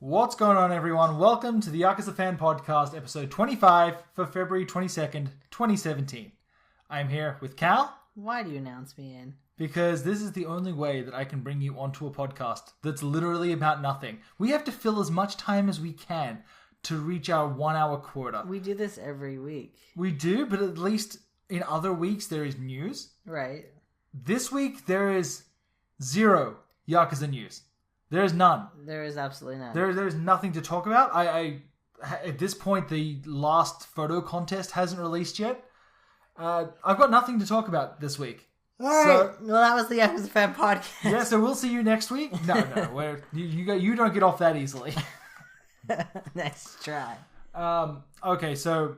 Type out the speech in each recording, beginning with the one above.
What's going on, everyone? Welcome to the Yakuza Fan Podcast, episode 25 for February 22nd, 2017. I'm here with Cal. Why do you announce me in? Because this is the only way that I can bring you onto a podcast that's literally about nothing. We have to fill as much time as we can to reach our 1 hour quota. We do this every week. We do, but at least in other weeks there is news. Right. This week there is zero Yakuza news. There is none. There is absolutely none. There's nothing to talk about. I at this point, the last photo contest hasn't released yet. I've got nothing to talk about this week. All right. Well, that was the Yakuza Fan Podcast. Yeah, so we'll see you next week. No, you don't get off that easily. Nice try. Okay, so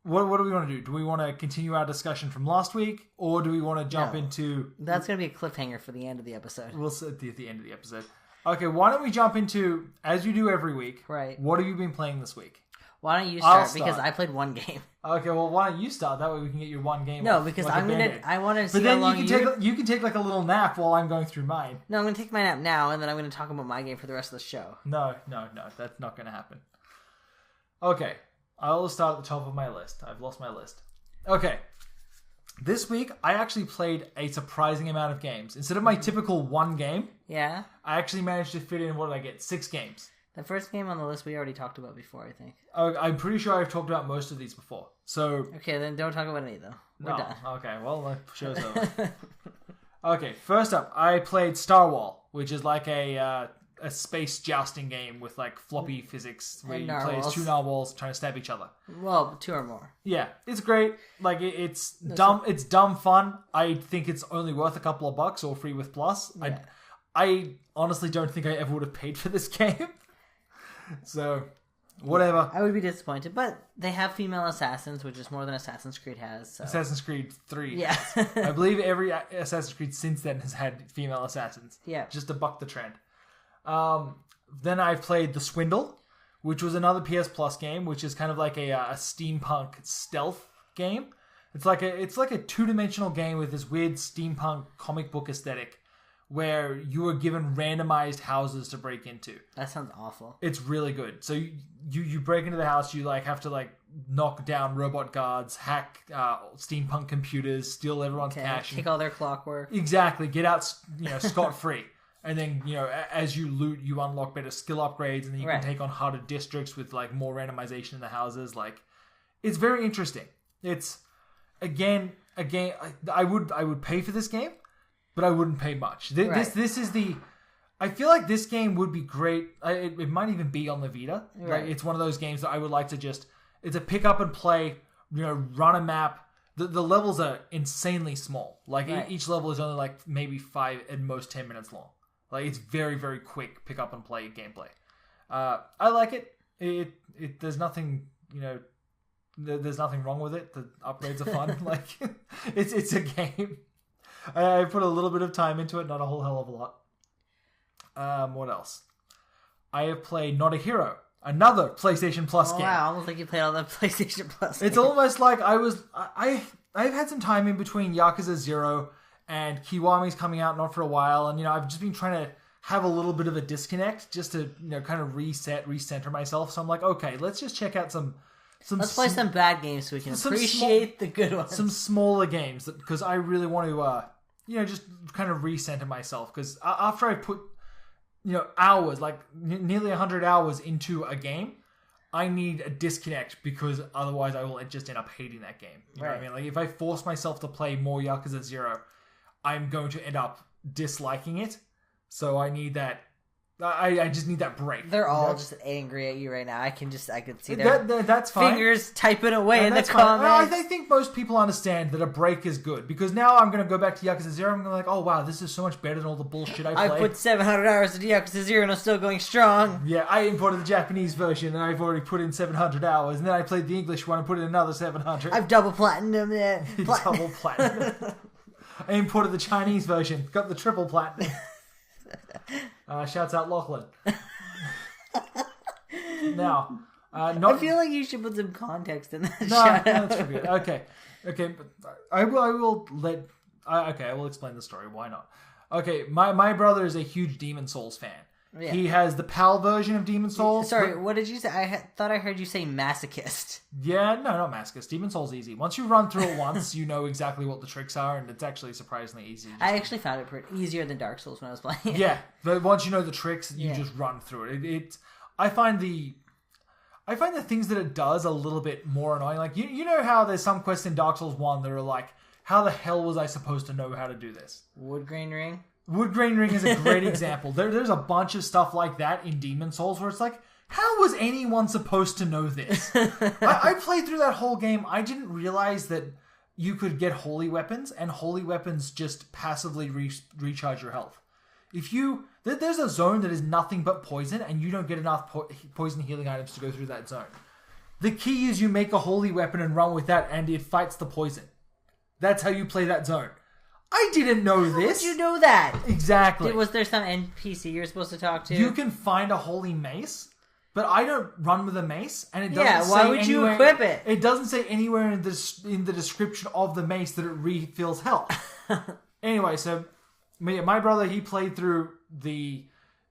what do we want to do? Do we want to continue our discussion from last week, or do we want to jump into? That's going to be a cliffhanger for the end of the episode. We'll see at the end of the episode. Okay, why don't we jump into, as you do every week, right? What have you been playing this week? Why don't you start? Because I played one game. Okay, well, why don't you start? That way we can get your one game. No, because I want to see how long you can take like a little nap while I'm going through mine. No, I'm going to take my nap now, and then I'm going to talk about my game for the rest of the show. No, that's not going to happen. Okay, I'll start at the top of my list. I've lost my list. Okay, this week I actually played a surprising amount of games. Instead of my typical one game, yeah, I actually managed to fit in, what did I get? 6 games. The first game on the list we already talked about before, I think. I'm pretty sure I've talked about most of these before. So okay, then don't talk about any though. We're done. Okay, well, the show's over. Okay, first up, I played Star Wall, which is like a space jousting game with like floppy physics where you play as 2 narwhals trying to stab each other. Well, 2 or more. Yeah, it's great. Like it's dumb. It's dumb fun. I think it's only worth a couple of bucks or free with Plus. Yeah. I honestly don't think I ever would have paid for this game. So, whatever. I would be disappointed, but they have female assassins, which is more than Assassin's Creed has. So. Assassin's Creed 3. Yeah. I believe every Assassin's Creed since then has had female assassins. Yeah. Just to buck the trend. Then I've played The Swindle, which was another PS Plus game, which is kind of like a steampunk stealth game. It's like a 2-dimensional game with this weird steampunk comic book aesthetic, where you are given randomized houses to break into. That sounds awful. It's really good. So you break into the house, you like have to like knock down robot guards, hack steampunk computers, steal everyone's cash, take all their clockwork. Exactly, get out scot free. And then, as you loot, you unlock better skill upgrades, and then you can take on harder districts with like more randomization in the houses. Like, it's very interesting. It's again, I would pay for this game, but I wouldn't pay much. This is the. I feel like this game would be great. It might even be on the Vita. Right. Like, it's one of those games that I would like to just. It's a pick up and play. Run a map. The levels are insanely small. Like each level is only like maybe 5 at most 10 minutes long. Like, it's very, very quick pick up and play gameplay. I like it. There's nothing, there's nothing wrong with it. The upgrades are fun. Like, it's a game. I put a little bit of time into it, not a whole hell of a lot. What else? I have played Not a Hero, another PlayStation Plus game. Wow, almost like you played all the PlayStation Plus games. It's almost like I've had some time in between Yakuza 0 and Kiwami's coming out not for a while, and I've just been trying to have a little bit of a disconnect just to kind of recenter myself. So I'm like, okay, let's just check out some. Let's play some bad games so we can appreciate the good ones. Some smaller games because I really want to just kind of recenter myself, because after I put hours, like nearly 100 hours into a game, I need a disconnect, because otherwise I will just end up hating that game. You know what I mean? Like, if I force myself to play more Yakuza 0, I'm going to end up disliking it. So I need that. I just need that break. They're all just angry at you right now. I can see their that's fine. Fingers typing away in the comments. I think most people understand that a break is good, because now I'm going to go back to Yakuza 0. I'm going to be like, oh wow, this is so much better than all the bullshit I played. I put 700 hours into Yakuza 0 and I'm still going strong. Yeah, I imported the Japanese version and I've already put in 700 hours, and then I played the English one and put in another 700. I've double platinum it. Double platinum. I imported the Chinese version, got the triple platinum. Shouts out Lachlan. Now, I feel like you should put some context in that. No, that's pretty good. Okay, but I will explain the story. Why not? Okay, my brother is a huge Demon Souls fan, Yeah. He has the PAL version of Demon Souls. Sorry, what did you say? Thought I heard you say masochist. Yeah, no, not masochist. Demon Souls easy. Once you run through it once, you know exactly what the tricks are, and it's actually surprisingly easy. I actually found it pretty easier than Dark Souls when I was playing. Yeah, but once you know the tricks, you just run through it. I find the things that it does a little bit more annoying. Like you know how there's some quests in Dark Souls 1 that are like, how the hell was I supposed to know how to do this? Wood grain ring. Wood grain ring is a great example. There's a bunch of stuff like that in Demon Souls where it's like, how was anyone supposed to know this? I played through that whole game. I didn't realize that you could get holy weapons, and holy weapons just passively recharge your health. There's a zone that is nothing but poison, and you don't get enough poison healing items to go through that zone. The key is you make a holy weapon and run with that, and it fights the poison. That's how you play that zone. I didn't know this. How did you know that? Exactly. Was there some NPC you're supposed to talk to? You can find a holy mace, but I don't run with a mace, and it doesn't say why would you equip it? It doesn't say anywhere in the description of the mace that it refills health. Anyway, so my brother, he played through the,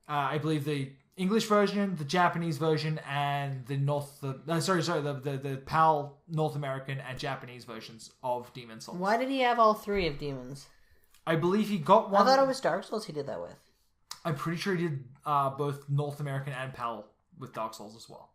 I believe the English version, the Japanese version, and the the PAL North American and Japanese versions of Demon Souls. Why did he have all three of Demons? I believe he got one. I thought it was Dark Souls he did that with. I'm pretty sure he did both North American and PAL with Dark Souls as well.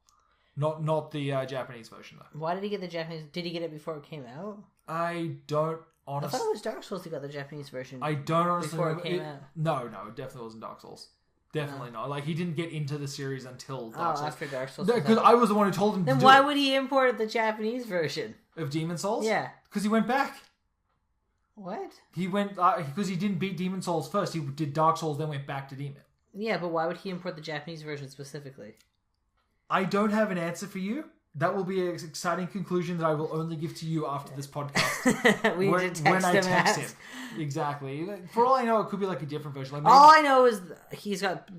Not the Japanese version though. Why did he get the Japanese? Did he get it before it came out? I don't honestly. I thought it was Dark Souls he got the Japanese version. I don't honestly before it came out. No, it definitely wasn't Dark Souls. Definitely not. Like, he didn't get into the series until Dark Souls. After Dark Souls. Because I was the one who told him to do it. Then why would he import the Japanese version? Of Demon Souls? Yeah. Because he went back. What? He went... because he didn't beat Demon Souls first. He did Dark Souls, then went back to Demon. Yeah, but why would he import the Japanese version specifically? I don't have an answer for you. That will be an exciting conclusion that I will only give to you after this podcast. We need to text him. Exactly. For all I know, it could be like a different version. Like all I know is he's got two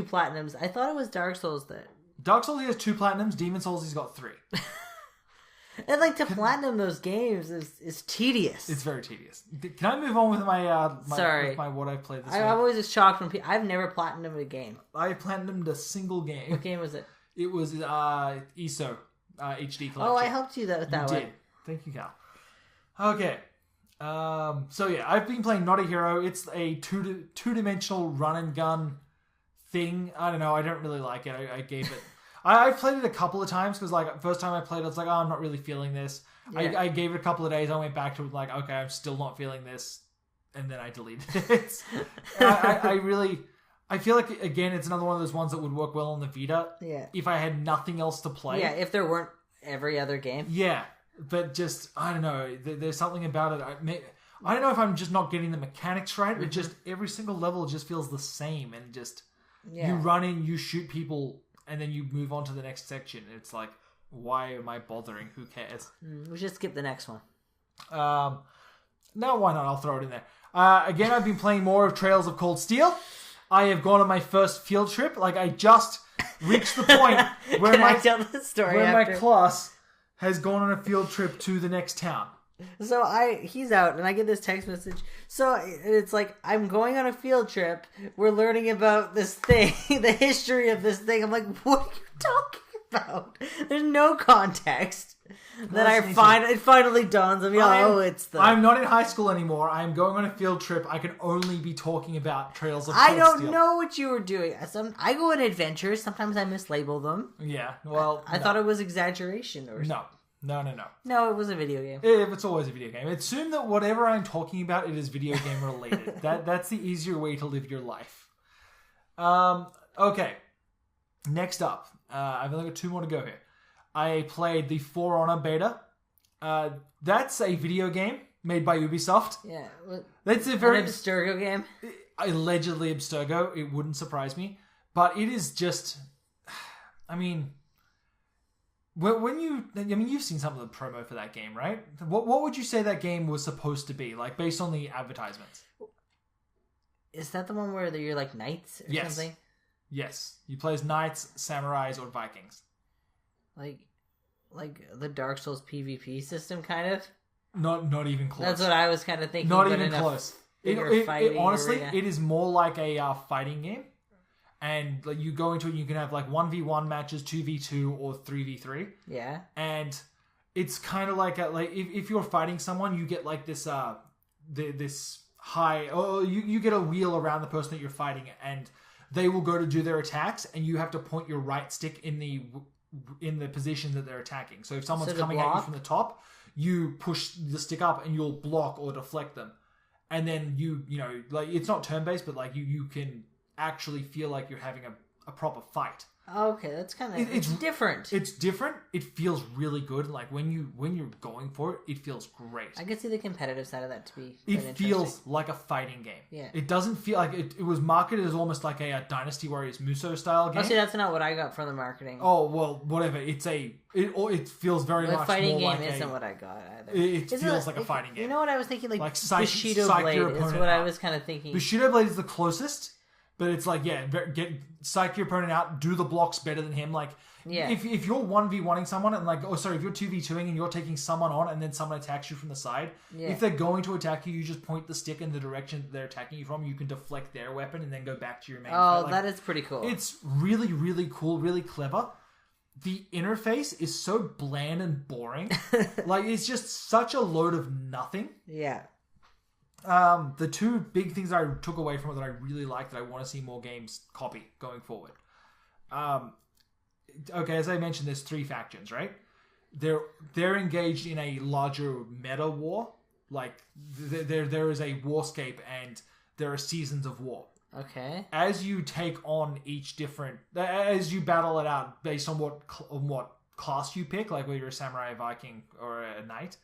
platinums. I thought it was Dark Souls that... Dark Souls, he has 2 platinums. Demon Souls, he's got 3. And like to platinum those games is tedious. It's very tedious. Can I move on with my Sorry. with my what I've played this week? I'm always just shocked when people... I've never platinumed a game. I platinumed a single game. What game was it? It was ESO HD collection. Oh, I helped you with that one. Did. Thank you, Cal. Okay. So yeah, I've been playing Not a Hero. It's a two-dimensional run and gun thing. I don't know. I don't really like it. I gave it... I've played it a couple of times because like first time I played it, I was like, oh, I'm not really feeling this. Yeah. I gave it a couple of days. I went back to it like, okay, I'm still not feeling this. And then I deleted it. I feel like, again, it's another one of those ones that would work well on the Vita. Yeah. If I had nothing else to play. Yeah, if there weren't every other game. Yeah. But just, I don't know. There's something about it. I don't know if I'm just not getting the mechanics right, but just every single level just feels the same. And just, you run in, you shoot people, and then you move on to the next section. It's like, why am I bothering? Who cares? We should skip the next one. No, why not? I'll throw it in there. Again, I've been playing more of Trails of Cold Steel. I have gone on my first field trip. Like, I just reached the point where my class has gone on a field trip to the next town. So he's out, and I get this text message. So it's like, I'm going on a field trip. We're learning about this thing, the history of this thing. I'm like, what are you talking about? There's no context. Then it finally dawns on me. I'm not in high school anymore. I'm going on a field trip. I can only be talking about Trails of Cold Steel. I don't know what you were doing. I go on adventures. Sometimes I mislabel them. Yeah, well, I thought it was exaggeration or something. No. No, it was a video game. It's always a video game. Assume that whatever I'm talking about, it is video game related. That's the easier way to live your life. Okay. Next up, I've only got 2 more to go here. I played the For Honor beta. That's a video game made by Ubisoft. Yeah. That's a very... An Abstergo game? Allegedly Abstergo. It wouldn't surprise me. But it is just... I mean... you've seen some of the promo for that game, right? What would you say that game was supposed to be, like, based on the advertisements? Is that the one where you're like knights or something? Yes. You play as knights, samurais, or Vikings. Like the Dark Souls PvP system, kind of? Not even close. That's what I was kind of thinking. Not even close. Honestly, it is more like a fighting game. and like you go into it, and you can have like 1v1 matches, 2v2, or 3v3. Yeah. And it's kind of like if you're fighting someone, you get like this this high. Oh, you get a wheel around the person that you're fighting, and they will go to do their attacks, and you have to point your right stick in the position that they're attacking. So if someone's coming at you from the top, you push the stick up, and you'll block or deflect them. And then you know, like it's not turn-based, but like you can actually feel like you're having a proper fight. Okay, that's kind of it's different. It's different. It feels really good. Like when you're going for it, it feels great. I could see the competitive side of that to be. It feels like a fighting game. Yeah. It doesn't feel like it was marketed as almost like a Dynasty Warriors Muso style game. Oh, see, that's not what I got from the marketing. Oh well, whatever. It feels very much fighting more game like isn't what I got either. It feels like a fighting game. You know what I was thinking? Like Bushido Blade is what I was kind of thinking. Bushido Blade is the closest. But it's like, psych your opponent out, do the blocks better than him. Like, if you're 1v1ing someone and like, if you're 2v2ing and you're taking someone on and then someone attacks you from the side, if they're going to attack you, you just point the stick in the direction that they're attacking you from. You can deflect their weapon and then go back to your main fight. Like, that is pretty cool. It's really, really cool, really clever. The interface is so bland and boring. Like, it's just such a load of nothing. Yeah. The two big things I took away from it that I really like that I want to see more games copy going forward. Okay, as I mentioned, there's 3 factions, right? They're engaged in a larger meta war. Like there is a warscape and there are seasons of war. Okay. As you take on as you battle it out based on what class you pick, like whether you're a samurai, a Viking, or a knight,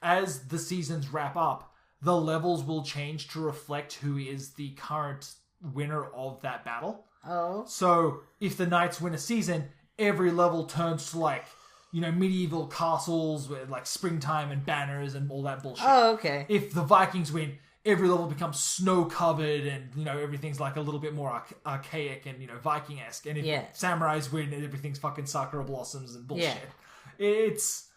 as the seasons wrap up, the levels will change to reflect who is the current winner of that battle. Oh. So if the knights win a season, every level turns to like, medieval castles with like springtime and banners and all that bullshit. Oh, okay. If the Vikings win, every level becomes snow-covered and, everything's like a little bit more archaic and, Viking-esque. And if samurais win, everything's fucking sakura blossoms and bullshit. Yeah. It's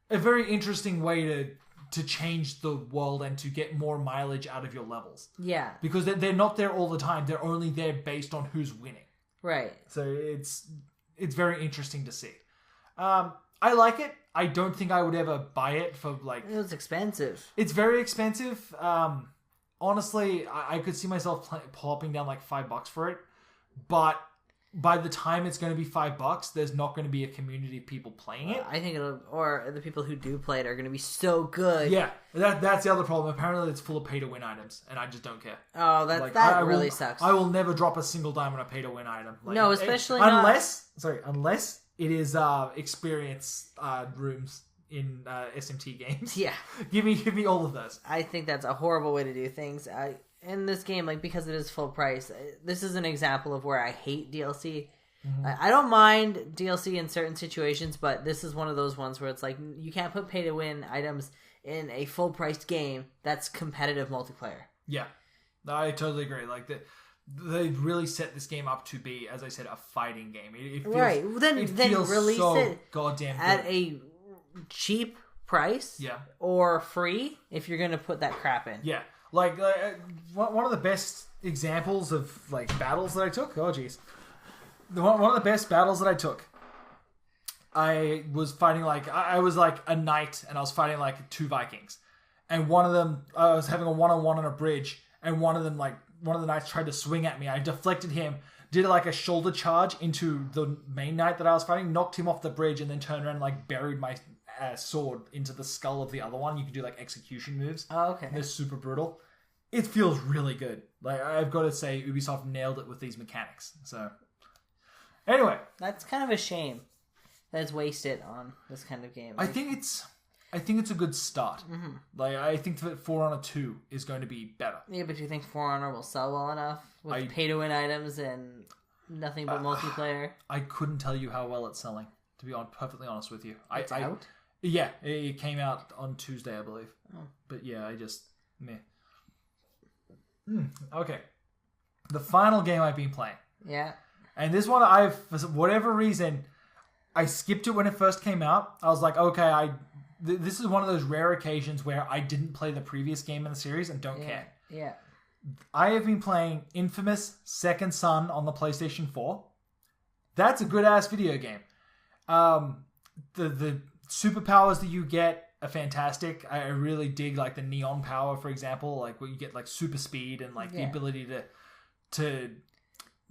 a very interesting way to change the world and to get more mileage out of your levels. Yeah. Because they're not there all the time. They're only there based on who's winning. Right. So it's very interesting to see. I like it. I don't think I would ever buy it for like... It was expensive. It's very expensive. Honestly, I could see myself plopping down like $5 for it. But by the time it's going to be $5, there's not going to be a community of people playing it. I think or the people who do play it are going to be so good. Yeah, that's the other problem. Apparently, it's full of pay-to-win items, and I just don't care. Oh, that really sucks. I will never drop a single dime on a pay-to-win item. Like, no, especially unless it is experience rooms in SMT games. Yeah, give me all of those. I think that's a horrible way to do things. In this game, like, because it is full price, this is an example of where I hate DLC. Mm-hmm. I don't mind DLC in certain situations, but this is one of those ones where it's like, you can't put pay-to-win items in a full-priced game that's competitive multiplayer. Yeah, I totally agree. Like, they really set this game up to be, as I said, a fighting game. It feels, right. Then release so it goddamn good. At a cheap price, or free if you're going to put that crap in. Yeah. Like, one of the best examples of, like, battles that I took... Oh, jeez. One of the best battles that I took, I was fighting, like... I was, like, a knight, and I was fighting, like, 2 Vikings. And one of them... I was having a one-on-one on a bridge, and one of them, like... One of the knights tried to swing at me. I deflected him, did, like, a shoulder charge into the main knight that I was fighting, knocked him off the bridge, and then turned around and, like, buried my... sword into the skull of the other one. You can do like execution moves. Oh, okay. They're super brutal. It feels really good. Like, I've got to say, Ubisoft nailed it with these mechanics. So, anyway, that's kind of a shame that it's wasted on this kind of game. I think it's a good start. Mm-hmm. Like, I think that For Honor 2 is going to be better. Yeah, but do you think For Honor will sell well enough with pay-to-win items and nothing but multiplayer? I couldn't tell you how well it's selling. To be perfectly honest with you, it's out. Yeah, it came out on Tuesday, I believe. Oh. But yeah, I just meh. Okay, the final game I've been playing. Yeah. And this one, for whatever reason, I skipped it when it first came out. I was like, okay, this is one of those rare occasions where I didn't play the previous game in the series and don't care. Yeah. I have been playing Infamous Second Son on the PlayStation 4. That's a good-ass video game. The superpowers that you get are fantastic. I really dig like the neon power, for example, like where you get like super speed and like the ability to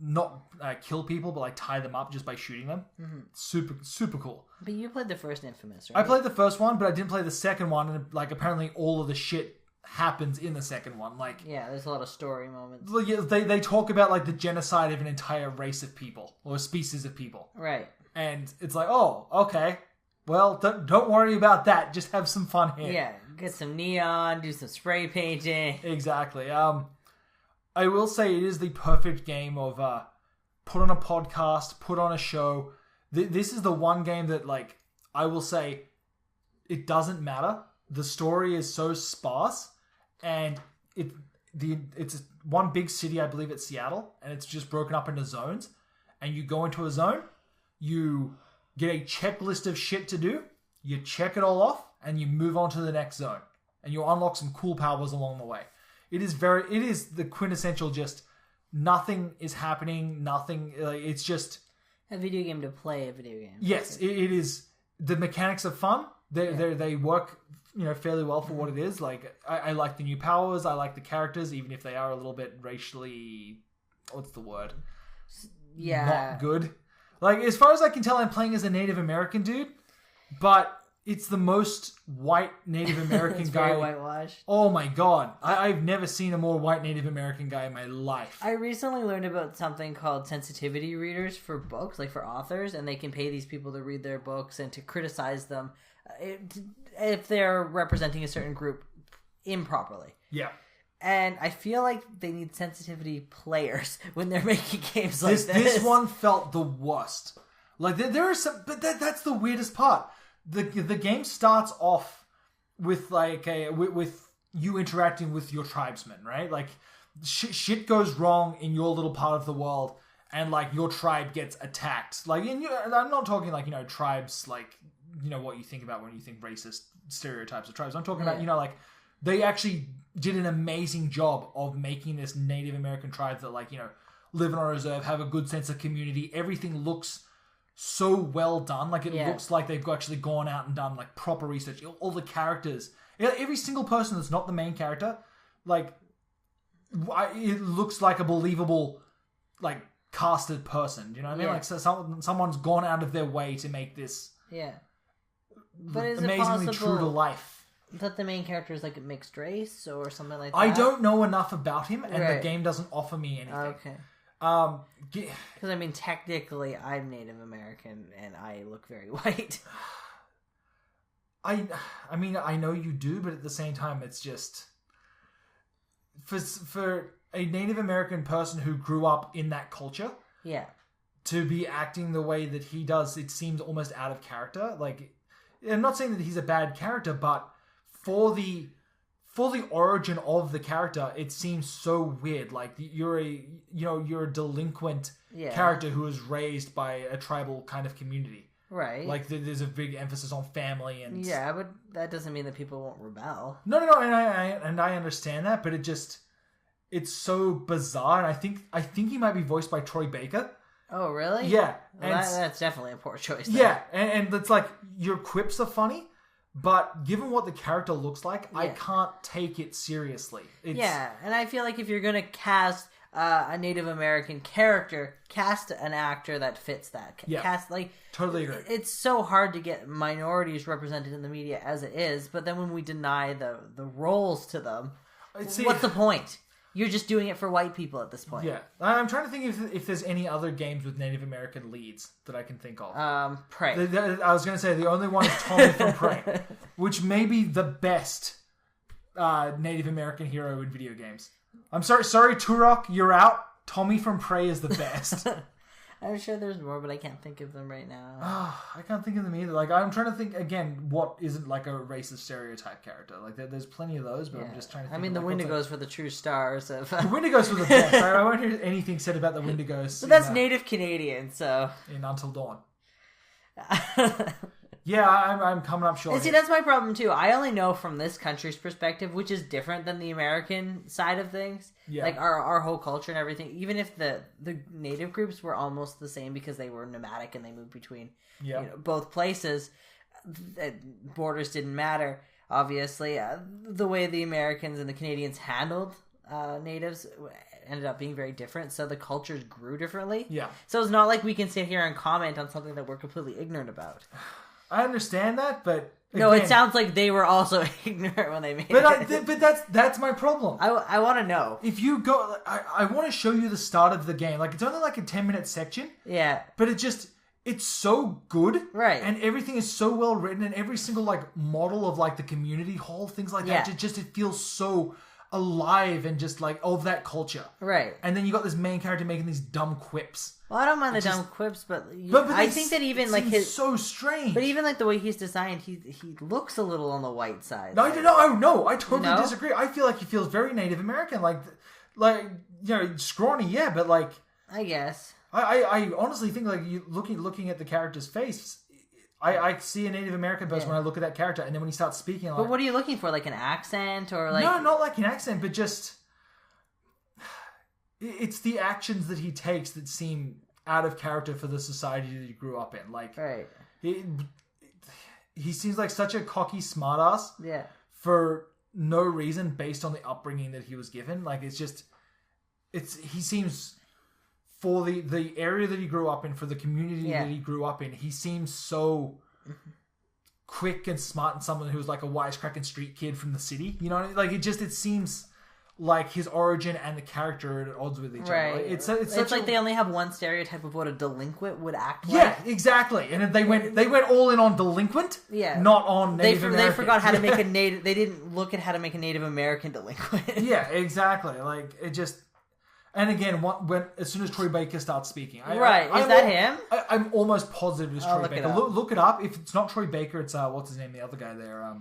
not kill people, but like tie them up just by shooting them. Mm-hmm. Super cool. But you played the first Infamous, right? I played the first one, but I didn't play the second one, and like apparently all of the shit happens in the second one. Like, yeah, there's a lot of story moments. They talk about like the genocide of an entire race of people or a species of people, right? And it's like, oh, okay, well, don't worry about that. Just have some fun here. Yeah, get some neon, do some spray painting. Exactly. I will say it is the perfect game of put on a podcast, put on a show. This is the one game that, like, I will say it doesn't matter. The story is so sparse, and it's one big city, I believe it's Seattle, and it's just broken up into zones. And you go into a zone, you get a checklist of shit to do, you check it all off, and you move on to the next zone. And you unlock some cool powers along the way. It is the quintessential just nothing is happening, nothing, it's just a video game to play a video game. Yes, it is. The mechanics are fun. They work, fairly well for what it is. Like, I like the new powers, I like the characters, even if they are a little bit racially, what's the word? Yeah. Not good. Like, as far as I can tell, I'm playing as a Native American dude, but it's the most white Native American it's guy. Very whitewashed. Oh my god. I've never seen a more white Native American guy in my life. I recently learned about something called sensitivity readers for books, like for authors, and they can pay these people to read their books and to criticize them if they're representing a certain group improperly. Yeah. And I feel like they need sensitivity players when they're making games like this. This one felt the worst. Like, there are some... But that's the weirdest part. The game starts off with like with you interacting with your tribesmen, right? Like shit goes wrong in your little part of the world, and like your tribe gets attacked. Like, and I'm not talking like tribes like what you think about when you think racist stereotypes of tribes. I'm talking about like they actually did an amazing job of making this Native American tribe that like live on a reserve, have a good sense of community. Everything looks so well done. Like, it looks like they've actually gone out and done like proper research. All the characters, every single person that's not the main character, like it looks like a believable like casted person. You know what I mean? Like, so someone's gone out of their way to make this but is amazingly it true to life. That the main character is like a mixed race or something like that? I don't know enough about him, and the game doesn't offer me anything. Okay. Because I mean, technically, I'm Native American and I look very white. I mean, I know you do, but at the same time, it's just for a Native American person who grew up in that culture, to be acting the way that he does, it seems almost out of character. Like, I'm not saying that he's a bad character, but for the origin of the character, it seems so weird. Like, you're a delinquent character who was raised by a tribal kind of community. Right. Like, there's a big emphasis on family and... Yeah, but that doesn't mean that people won't rebel. No, and I understand that, but it's so bizarre, and I think he might be voiced by Troy Baker. Oh, really? Yeah. Well, that's definitely a poor choice. Then. Yeah, and it's like, your quips are funny, but given what the character looks like, I can't take it seriously. And I feel like if you're going to cast a Native American character, cast an actor that fits that. Totally agree. It's so hard to get minorities represented in the media as it is, but then when we deny the roles to them, what's the point? You're just doing it for white people at this point. Yeah. I'm trying to think if there's any other games with Native American leads that I can think of. Prey. I was going to say the only one is Tommy from Prey, which may be the best Native American hero in video games. I'm sorry, Turok, you're out. Tommy from Prey is the best. I'm sure there's more, but I can't think of them right now. I can't think of them either. Like, I'm trying to think, again, what isn't like a racist stereotype character. Like, there's plenty of those, but I'm just trying to think. I mean, the Wendigos were the true stars of... The Wendigos were the best. I won't hear anything said about the Wendigos. But that's Native Canadian, so... In Until Dawn. Yeah, I'm coming up short. And see, that's my problem too. I only know from this country's perspective, which is different than the American side of things. Yeah. Like our whole culture and everything. Even if the native groups were almost the same because they were nomadic and they moved between both places, borders didn't matter. Obviously, the way the Americans and the Canadians handled natives ended up being very different, so the cultures grew differently. Yeah. So it's not like we can sit here and comment on something that we're completely ignorant about. I understand that, but again, no, it sounds like they were also ignorant when they made it. But that's my problem. I want to know. If you go, I want to show you the start of the game. Like, it's only like a 10-minute section. Yeah. But it's so good. Right. And everything is so well written, and every single like model of like the community hall, things like that, it feels so alive and just like of that culture. Right. And then you got this main character making these dumb quips. Well, I don't mind the dumb quips, but I think that even like his so strange. But even like the way he's designed, he looks a little on the white side. No, I totally disagree. I feel like he feels very Native American, like scrawny, yeah, but like I guess I honestly think like you looking at the character's face. I see a Native American person when I look at that character, and then when he starts speaking, but what are you looking for? Like an accent or like? No, not like an accent, but just it's the actions that he takes that seem out of character for the society that he grew up in. Like, right. He seems like such a cocky smartass. Yeah. For no reason, based on the upbringing that he was given. Like, he seems. For the area that he grew up in, for the community that he grew up in, he seems so quick and smart and someone who's like a wisecracking street kid from the city. You know, like it seems like his origin and the character are at odds with each other. Like, it's like they only have one stereotype of what a delinquent would act like. Yeah, exactly. And they went all in on delinquent. Yeah, not on Native American. They forgot how to make a native. They didn't look at how to make a Native American delinquent. Yeah, exactly. Like it just. And again, as soon as Troy Baker starts speaking, is that him? I'm almost positive it's Troy Baker. Look it up. If it's not Troy Baker, it's what's his name? The other guy there.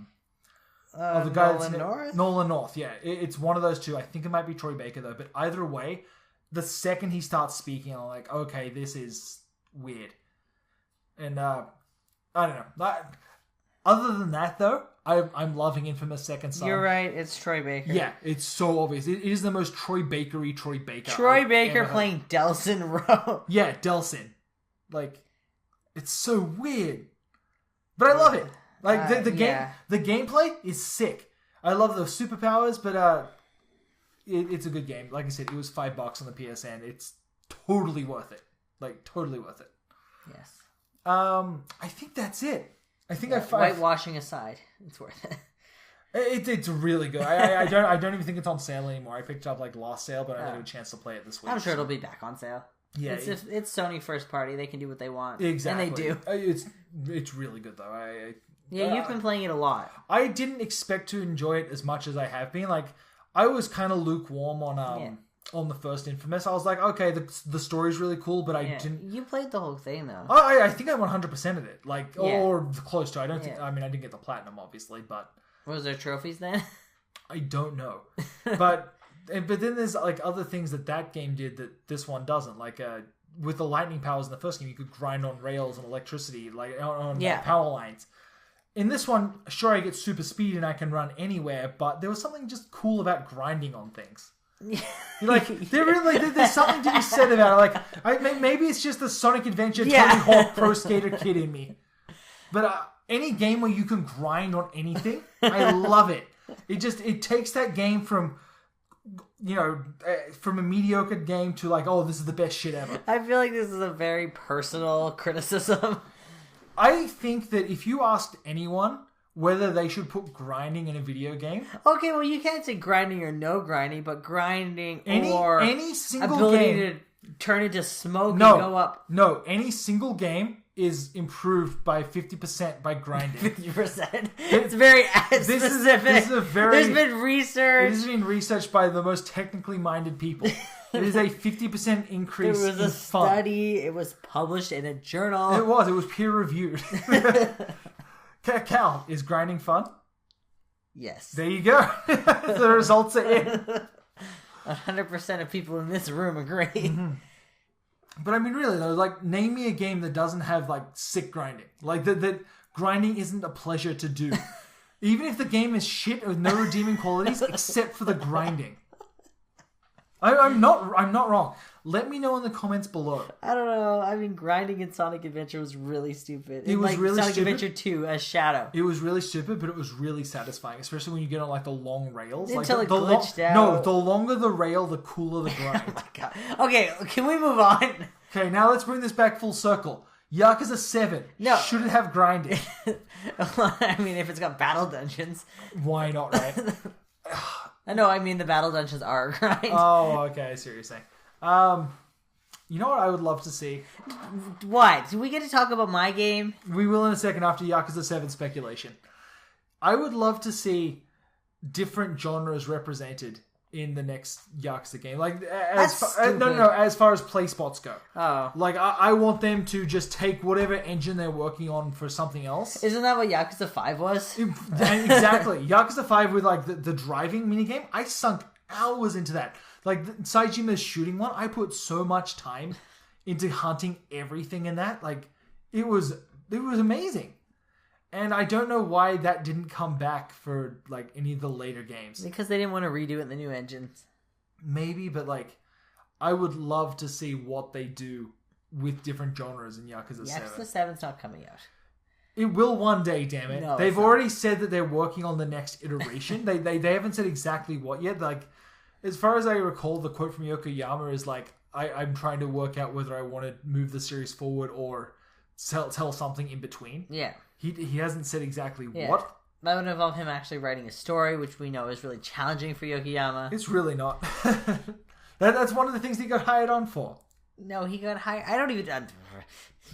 The guy Nolan North. Nolan North. Yeah, it's one of those two. I think it might be Troy Baker though. But either way, the second he starts speaking, I'm like, okay, this is weird. And I don't know. Other than that, though, I'm loving Infamous Second Son. You're right. It's Troy Baker. Yeah, it's so obvious. It is the most Troy Baker-y Troy Baker. Troy Baker playing Delson Rowe. Yeah, Delson. Like, it's so weird. But I love it. Like, the gameplay is sick. I love the superpowers, but it's a good game. Like I said, it was $5 on the PSN. It's totally worth it. Like, totally worth it. Yes. I think that's it. I think whitewashing aside, it's worth it. It's really good. I don't even think it's on sale anymore. I picked it up like last sale, but I didn't get a chance to play it this week. I'm sure it'll be back on sale. Yeah, it's Sony first party. They can do what they want. Exactly, and they do. It's really good though. You've been playing it a lot. I didn't expect to enjoy it as much as I have been. Like I was kind of lukewarm on the first Infamous. I was like, okay, the story's really cool, but I didn't. You played the whole thing though. I think I 100%ed it, or close to. I don't think. I mean, I didn't get the platinum, obviously, but was there trophies then? I don't know, but then there's like other things that game did that this one doesn't. Like with the lightning powers in the first game, you could grind on rails and electricity, like on power lines. In this one, sure, I get super speed and I can run anywhere, but there was something just cool about grinding on things. Like there's something to be said about it. Like maybe it's just the Sonic Adventure Tony Hawk Pro Skater kid in me. But any game where you can grind on anything, I love it. It takes that game from from a mediocre game to like, oh, this is the best shit ever. I feel like this is a very personal criticism. I think that if you asked anyone whether they should put grinding in a video game. Okay, well, you can't say grinding or no grinding, but grinding or any single ability game to turn into smoke and go up. No, any single game is improved by 50% by grinding. 50%? It's very specific. There's been research. This has been researched by the most technically minded people. It is a 50% increase in fun. It was a study. It was published in a journal. It was peer reviewed. Cal, is grinding fun? Yes. There you go. The results are in. 100% of people in this room agree. Mm-hmm. But I mean, really though, like, name me a game that doesn't have like sick grinding. Like that grinding isn't a pleasure to do. Even if the game is shit with no redeeming qualities except for the grinding. I'm not wrong. Let me know in the comments below. I don't know. I mean, grinding in Sonic Adventure was really stupid. It was really Sonic stupid. Adventure 2 as Shadow. It was really stupid, but it was really satisfying, especially when you get on like the long rails. Until like, it glitched out. No, the longer the rail, the cooler the grind. Oh my god. Okay, can we move on? Okay, now let's bring this back full circle. Yakuza 7. No. Should it have grinding? I mean, if it's got battle dungeons. Why not, right? No, I mean the battle dungeons are grind. Oh, okay, I see what you're saying. You know what I would love to see? What? Do we get to talk about my game? We will in a second after Yakuza 7 speculation. I would love to see different genres represented in the next Yakuza game. Like, as far as play spots go. Oh. Like, I want them to just take whatever engine they're working on for something else. Isn't that what Yakuza 5 was? Exactly. Yakuza 5 with, like, the driving minigame, I sunk hours into that. Like, Saijima's shooting one, I put so much time into hunting everything in that. Like, it was amazing. And I don't know why that didn't come back for, like, any of the later games. Because they didn't want to redo it in the new engines. Maybe, but, like, I would love to see what they do with different genres in Yakuza 7. Yakuza 7's not coming out. It will one day, damn it. No, They've already said that they're working on the next iteration. they haven't said exactly what yet. Like, as far as I recall, the quote from Yokoyama is like, I'm trying to work out whether I want to move the series forward or tell something in between. Yeah. He hasn't said exactly what. That would involve him actually writing a story, which we know is really challenging for Yokoyama. It's really not. That's one of the things he got hired on for. No, he got hired. I don't even...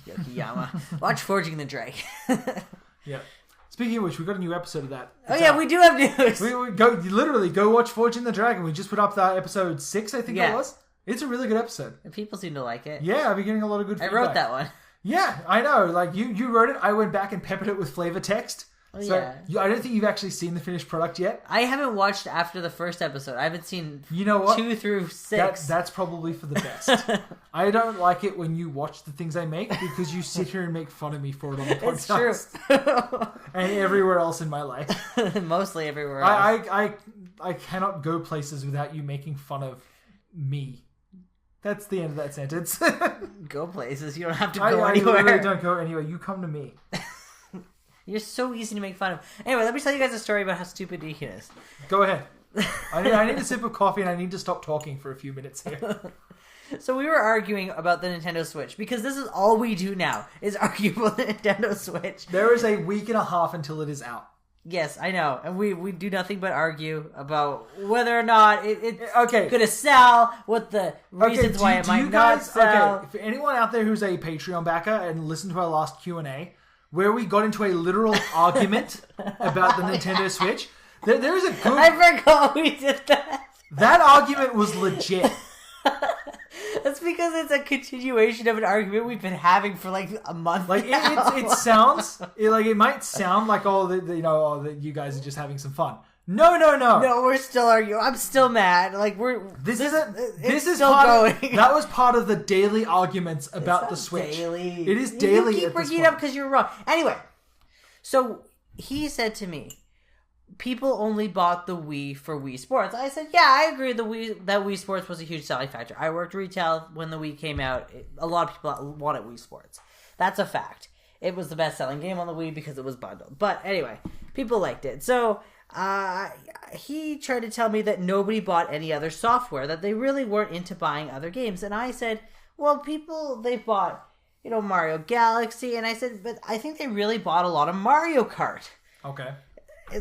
Yokoyama. Watch Forging the Drake. Yeah. Speaking of which, we got a new episode of that. We do have news. We go watch Forging the Dragon. We just put up that episode 6, I think it was. It's a really good episode. And people seem to like it. Yeah, I've been getting a lot of good feedback. I wrote that one. Yeah, I know. Like, you wrote it. I went back and peppered it with flavor text. Oh, so yeah. I don't think you've actually seen the finished product yet. I haven't watched after the first episode. I haven't seen 2 through 6. That's probably for the best. I don't like it when you watch the things I make because you sit here and make fun of me for it on the podcast. It's true. And everywhere else in my life. Mostly everywhere else. I cannot go places without you making fun of me. That's the end of that sentence. Go places. You don't have to go anywhere. I literally don't go anywhere. You come to me. You're so easy to make fun of. Anyway, let me tell you guys a story about how stupid Deacon is. Go ahead. I need a sip of coffee and I need to stop talking for a few minutes here. So we were arguing about the Nintendo Switch because this is all we do now is argue about the Nintendo Switch. There is a week and a half until it is out. Yes, I know. And we do nothing but argue about whether or not it's going to sell, what the reasons why it might not sell. Okay, for anyone out there who's a Patreon backer and listened to our last Q&A, where we got into a literal argument about the Nintendo Switch, there is a good... I forgot we did that. That argument was legit. That's because it's a continuation of an argument we've been having for like a month. Like now. it sounds like it might sound like that you guys are just having some fun. No. No, we're still arguing. I'm still mad. Like this is still going. That was part of the daily arguments about the Switch. Daily. It is daily. You keep bringing it up because you're wrong. Anyway, so he said to me, people only bought the Wii for Wii Sports. I said, yeah, I agree that Wii Sports was a huge selling factor. I worked retail when the Wii came out. A lot of people wanted Wii Sports. That's a fact. It was the best-selling game on the Wii because it was bundled. But anyway, people liked it. So he tried to tell me that nobody bought any other software, that they really weren't into buying other games. And I said, well, they bought, Mario Galaxy. And I said, but I think they really bought a lot of Mario Kart. Okay.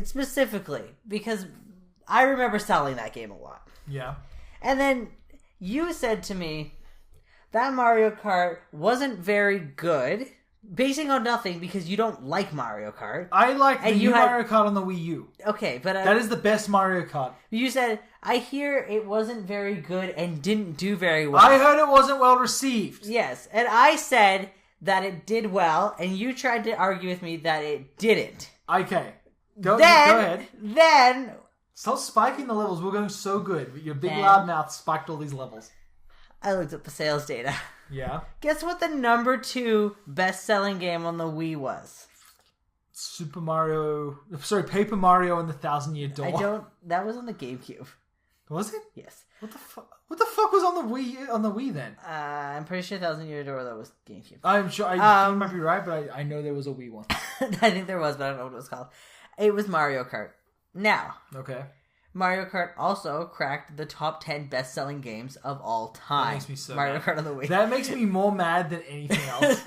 Specifically, because I remember selling that game a lot. Yeah. And then you said to me that Mario Kart wasn't very good, basing on nothing because you don't like Mario Kart. I like the new Mario Kart on the Wii U. Okay, but... that is the best Mario Kart. You said, I hear it wasn't very good and didn't do very well. I heard it wasn't well received. Yes, and I said that it did well, and you tried to argue with me that it didn't. Okay. Go ahead. Then... Stop spiking the levels. We're going so good. Your big loud mouth spiked all these levels. I looked up the sales data. Yeah. Guess what the number 2 best-selling game on the Wii was? Paper Mario and the Thousand Year Door. That was on the GameCube. Was it? Yes. What the fuck was on the Wii then? I'm pretty sure Thousand Year Door that was GameCube. I'm sure you might be right, but I know there was a Wii one. I think there was, but I don't know what it was called. It was Mario Kart. Now, okay. Mario Kart also cracked the top 10 best-selling games of all time. That makes me so Mario mad. Kart on the Wii. That makes me more mad than anything else.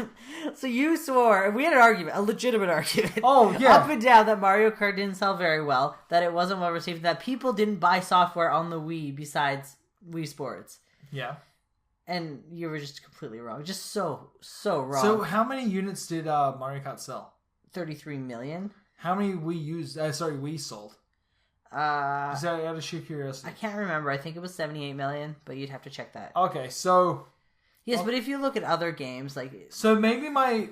So you swore, we had an argument, a legitimate argument. Oh, yeah. Up and down that Mario Kart didn't sell very well, that it wasn't well received, that people didn't buy software on the Wii besides Wii Sports. Yeah. And you were just completely wrong. Just so wrong. So how many units did Mario Kart sell? 33 million. How many Wii sold? Is that out of sheer curiosity? I can't remember. I think it was 78 million, but you'd have to check that. Okay, so yes, but if you look at other games, like so maybe my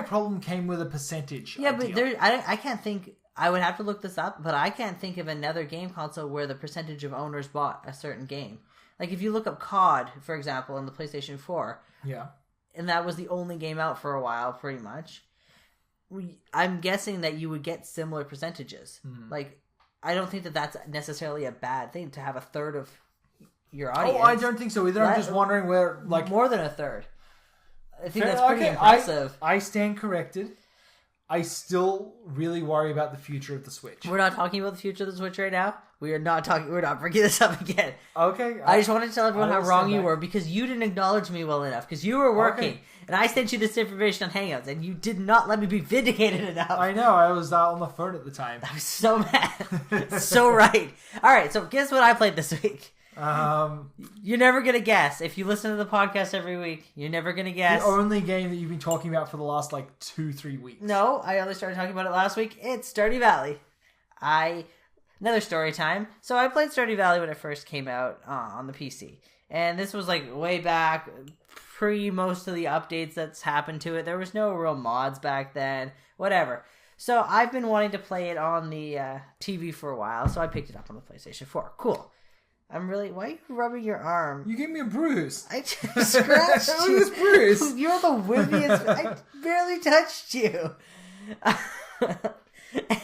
problem came with a percentage. Yeah, idea. but I can't think. I would have to look this up, but I can't think of another game console where the percentage of owners bought a certain game. Like if you look up COD, for example, on the PlayStation 4, yeah, and that was the only game out for a while, pretty much. I'm guessing that you would get similar percentages. Mm-hmm. Like, I don't think that that's necessarily a bad thing to have a third of your audience. Oh, I don't think so either. I'm just wondering where, like, more than a third. I think that's pretty impressive. I stand corrected. I still really worry about the future of the Switch. We're not talking about the future of the Switch right now. We're not bringing this up again. Okay. I just wanted to tell everyone how wrong you were because you didn't acknowledge me well enough because you were working. Okay. And I sent you this information on Hangouts and you did not let me be vindicated enough. I know. I was on the phone at the time. I was so mad. So right. All right. So guess what I played this week? You're never going to guess. If you listen to the podcast every week, you're never going to guess. The only game that you've been talking about for the last 2-3 weeks. No, I only started talking about it last week. It's Stardew Valley. Another story time. So I played Stardew Valley when it first came out on the PC. And this was way back, pre most of the updates that's happened to it. There was no real mods back then. Whatever. So I've been wanting to play it on the TV for a while. So I picked it up on the PlayStation 4. Cool. Why are you rubbing your arm? You gave me a bruise. I just scratched you. This bruise. You're the wimpiest. I barely touched you.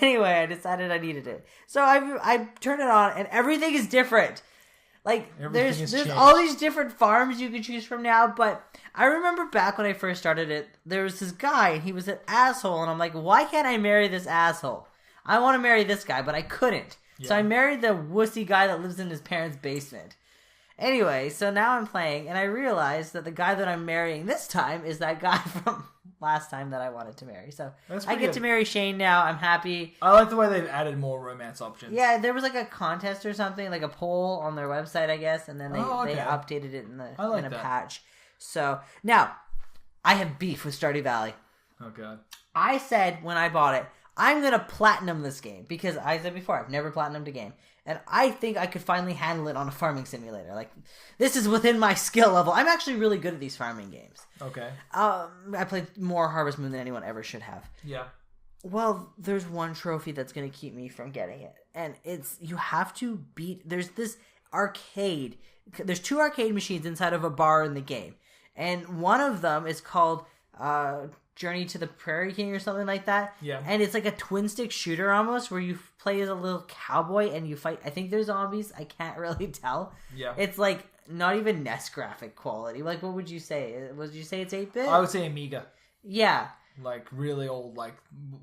Anyway, I decided I needed it. So I turned it on and everything is different. There's all these different farms you can choose from now, but I remember back when I first started it, there was this guy and he was an asshole and I'm like, why can't I marry this asshole? I want to marry this guy, but I couldn't. Yeah. So I married the wussy guy that lives in his parents' basement. Anyway, so now I'm playing, and I realized that the guy that I'm marrying this time is that guy from last time that I wanted to marry. So I get to marry Shane now. I'm happy. I like the way they've added more romance options. Yeah, there was a contest or something, a poll on their website, I guess, and then they updated it in a patch. So now, I have beef with Stardew Valley. Oh, God. I said when I bought it, I'm going to platinum this game because I said before, I've never platinumed a game. And I think I could finally handle it on a farming simulator. This is within my skill level. I'm actually really good at these farming games. Okay. I played more Harvest Moon than anyone ever should have. Yeah. Well, there's one trophy that's going to keep me from getting it. And you have to beat, there's this arcade. There's 2 arcade machines inside of a bar in the game. And one of them is called, Journey to the Prairie King or something like that. Yeah. And it's like a twin stick shooter almost where you play as a little cowboy and you fight. I think they're zombies. I can't really tell. Yeah. It's not even NES graphic quality. What would you say? Would you say it's 8-bit? I would say Amiga. Yeah. Really old,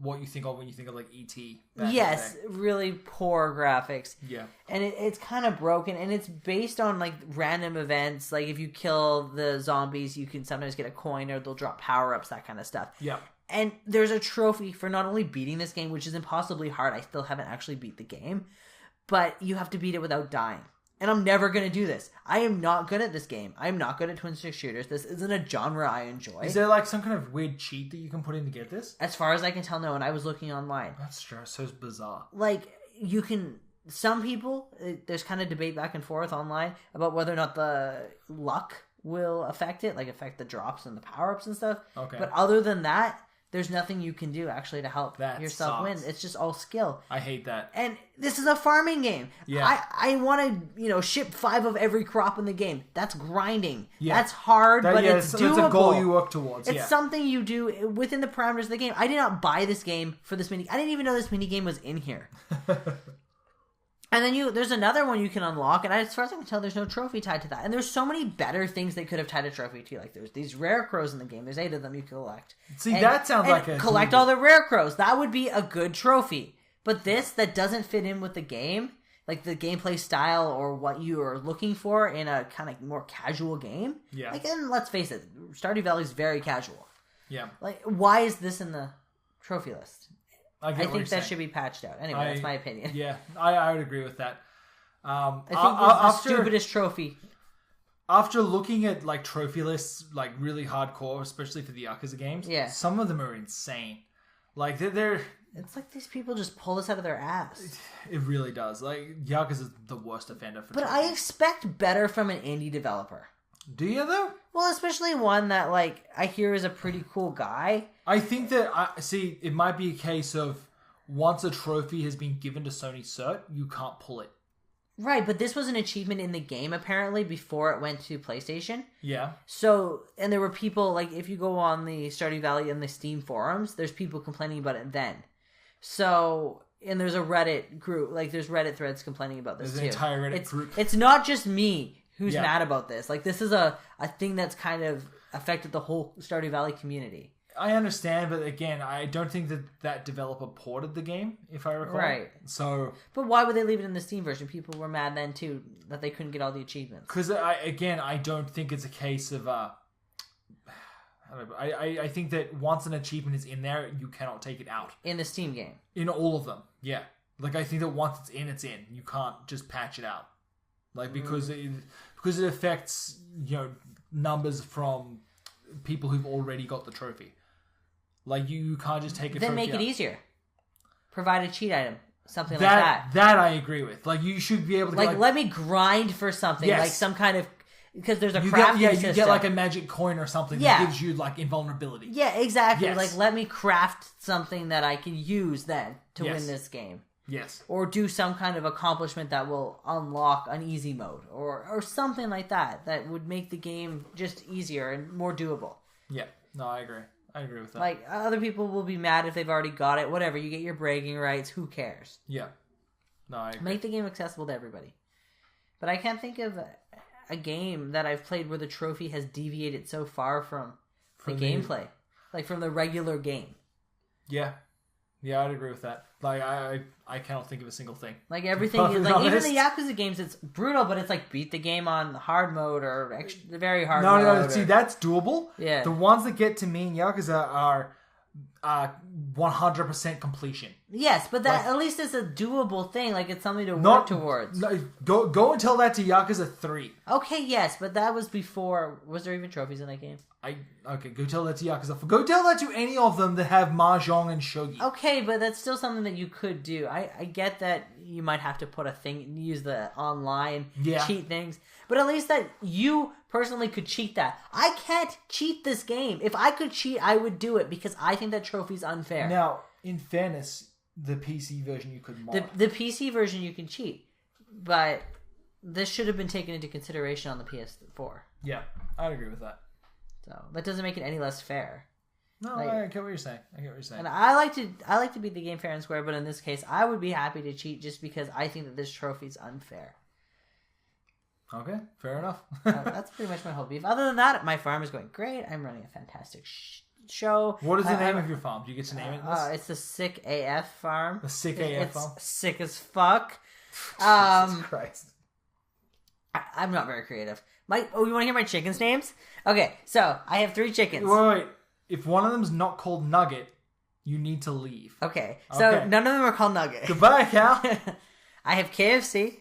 what you think of when you think of E.T. Yes, really poor graphics. Yeah. And it's kind of broken, and it's based on random events. If you kill the zombies, you can sometimes get a coin or they'll drop power-ups, that kind of stuff. Yeah. And there's a trophy for not only beating this game, which is impossibly hard. I still haven't actually beat the game, but you have to beat it without dying. And I'm never going to do this. I am not good at this game. I am not good at twin stick shooters. This isn't a genre I enjoy. Is there some kind of weird cheat that you can put in to get this? As far as I can tell, no. And I was looking online. That's so bizarre. You can... Some people, there's kind of debate back and forth online about whether or not the luck will affect it. Affect the drops and the power-ups and stuff. Okay. But other than that, there's nothing you can do actually to help That yourself sucks. win. It's just all skill. I hate that. And this is a farming game. Yeah. I want to, ship 5 of every crop in the game. That's grinding. Yeah. That's hard, but it's doable. It's a goal you work towards. It's something you do within the parameters of the game. I did not buy this game for this mini. I didn't even know this mini game was in here. And then there's another one you can unlock, and as far as I can tell, there's no trophy tied to that. And there's so many better things they could have tied a trophy to. Like there's these rare crows in the game. There's 8 of them you can collect. See, that sounds like a collect all the rare crows. That would be a good trophy. But this that doesn't fit in with the game, like the gameplay style or what you are looking for in a kind of more casual game. Yeah. Like, and let's face it, Stardew Valley is very casual. Yeah. Like, why is this in the trophy list? I think that should be patched out. Anyway, that's my opinion. Yeah, I would agree with that. I think it's the stupidest trophy. After looking at like trophy lists, like really hardcore, especially for the Yakuza games, some of them are insane. Like they're it's like these people just pull this out of their ass. It really does. Like Yakuza is the worst offender for. But trophies. I expect better from an indie developer. Do you though? Well, especially one that like I hear is a pretty cool guy. I think that it might be a case of once a trophy has been given to Sony Cert, you can't pull it. Right, but this was an achievement in the game apparently before it went to PlayStation. Yeah. So, and there were people like if you go on the Stardew Valley and the Steam forums, there's people complaining about it then. So, and there's a Reddit group, like there's Reddit threads complaining about this There's an entire Reddit group. It's not just me who's mad about this. Like this is a thing that's kind of affected the whole Stardew Valley community. I understand, but again, I don't think that developer ported the game, if I recall. Right. So, but why would they leave it in the Steam version? People were mad then too that they couldn't get all the achievements. Because I don't think it's a case of I think that once an achievement is in there, you cannot take it out in the Steam game. In all of them, yeah. Like I think that once it's in, it's in. You can't just patch it out, like because it affects numbers from people who've already got the trophy. Like you can't just take it. Then make it easier. Provide a cheat item, something like that. That I agree with. Like you should be able to let me grind for something, like some kind of because there's a crafting system. You get like a magic coin or something that gives you like invulnerability. Yeah, exactly. Yes. Like let me craft something that I can use then to win this game. Yes. Or do some kind of accomplishment that will unlock an easy mode or something like that would make the game just easier and more doable. Yeah. No, I agree. I agree with that. Like, other people will be mad if they've already got it. Whatever, you get your bragging rights. Who cares? Yeah. No, I agree. Make the game accessible to everybody. But I can't think of a game that I've played where the trophy has deviated so far from the gameplay. Like, from the regular game. Yeah. Yeah, I'd agree with that. Like, I cannot think of a single thing. Like, everything is, like, even the Yakuza games, it's brutal, but it's like, beat the game on hard mode or very hard mode. No, see, that's doable. Yeah. The ones that get to me in Yakuza are 100% completion. Yes, but that at least it's a doable thing. Like, it's something to work towards. No, go and tell that to Yakuza 3. Okay, yes, but that was before... Was there even trophies in that game? Go tell that to Yakuza. Go tell that to any of them that have Mahjong and Shogi. Okay, but that's still something that you could do. I get that you might have to put a thing, use the online cheat things, but at least that you personally could cheat that. I can't cheat this game. If I could cheat, I would do it because I think that trophy's unfair. Now, in fairness, the PC version you could mod. The PC version you can cheat, but this should have been taken into consideration on the PS4. Yeah, I'd agree with that. So that doesn't make it any less fair. No, I get what you're saying. And I like to beat the game fair and square, but in this case, I would be happy to cheat just because I think that this trophy's unfair. Okay, fair enough. That's pretty much my whole beef. Other than that, my farm is going great. I'm running a fantastic show. What is the name of your farm? Do you get to name it? It's the Sick AF farm. The Sick AF farm? It's sick as fuck. Jesus Christ. I'm not very creative. You want to hear my chickens' names? Okay, so I have 3 chickens. Wait. If one of them's not called Nugget, you need to leave. Okay, so none of them are called Nugget. Goodbye, Cal. I have KFC,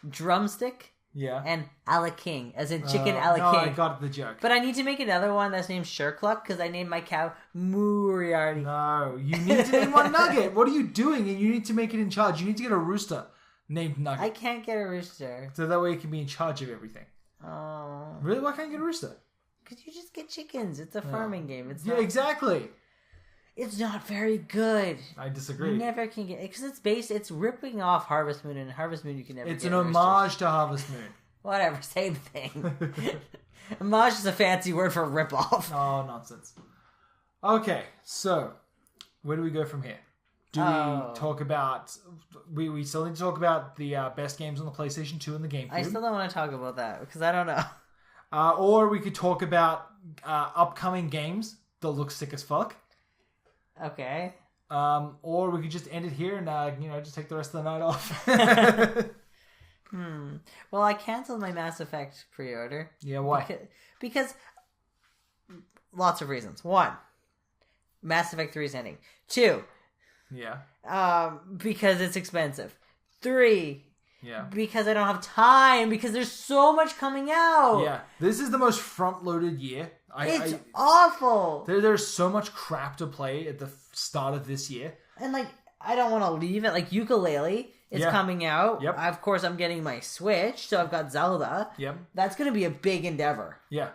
Drumstick, and Ala King, as in chicken Ala King. I got the joke. But I need to make another one that's named Shercluck because I named my cow Moriarty. No, you need to name one Nugget. What are you doing? And you need to make it in charge. You need to get a rooster named Nugget. I can't get a rooster. So that way you can be in charge of everything. Oh. Really? Why can't you get a rooster? Because you just get chickens. It's a farming game. It's exactly. It's not very good. I disagree. You never can get... Because it's ripping off Harvest Moon, and Harvest Moon you can never It's get. an homage to Harvest Moon. Whatever, same thing. Homage is a fancy word for rip-off. Oh, nonsense. Okay, so where do we go from here? Do we talk about... We still need to talk about the best games on the PlayStation 2 and the GameCube. I still don't want to talk about that, because I don't know. Or we could talk about upcoming games that look sick as fuck. Okay. Or we could just end it here and, just take the rest of the night off. Well, I canceled my Mass Effect pre-order. Yeah, why? Because lots of reasons. 1, Mass Effect 3 is ending. 2, because it's expensive. 3, because I don't have time, because there's so much coming out. Yeah, this is the most front-loaded year. It's awful. There's so much crap to play at the start of this year. And, I don't want to leave it. Ukulele is coming out. Yep. Of course, I'm getting my Switch, so I've got Zelda. Yep. That's going to be a big endeavor. Yeah.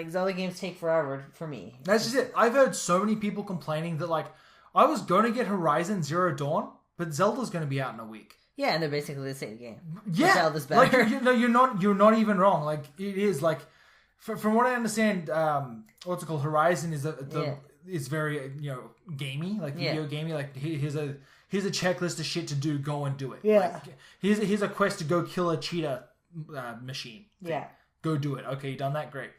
Zelda games take forever for me. That's just it. I've heard so many people complaining that, I was going to get Horizon Zero Dawn, but Zelda's going to be out in a week. Yeah, and they're basically the same game. Yeah. Zelda's better. You're not even wrong. It is, from what I understand, what's it called? Horizon is very, gamey, video gamey. Here's a checklist of shit to do. Go and do it. Yeah. Here's a quest to go kill a cheetah machine. Yeah. Go do it. Okay, you done that? Great.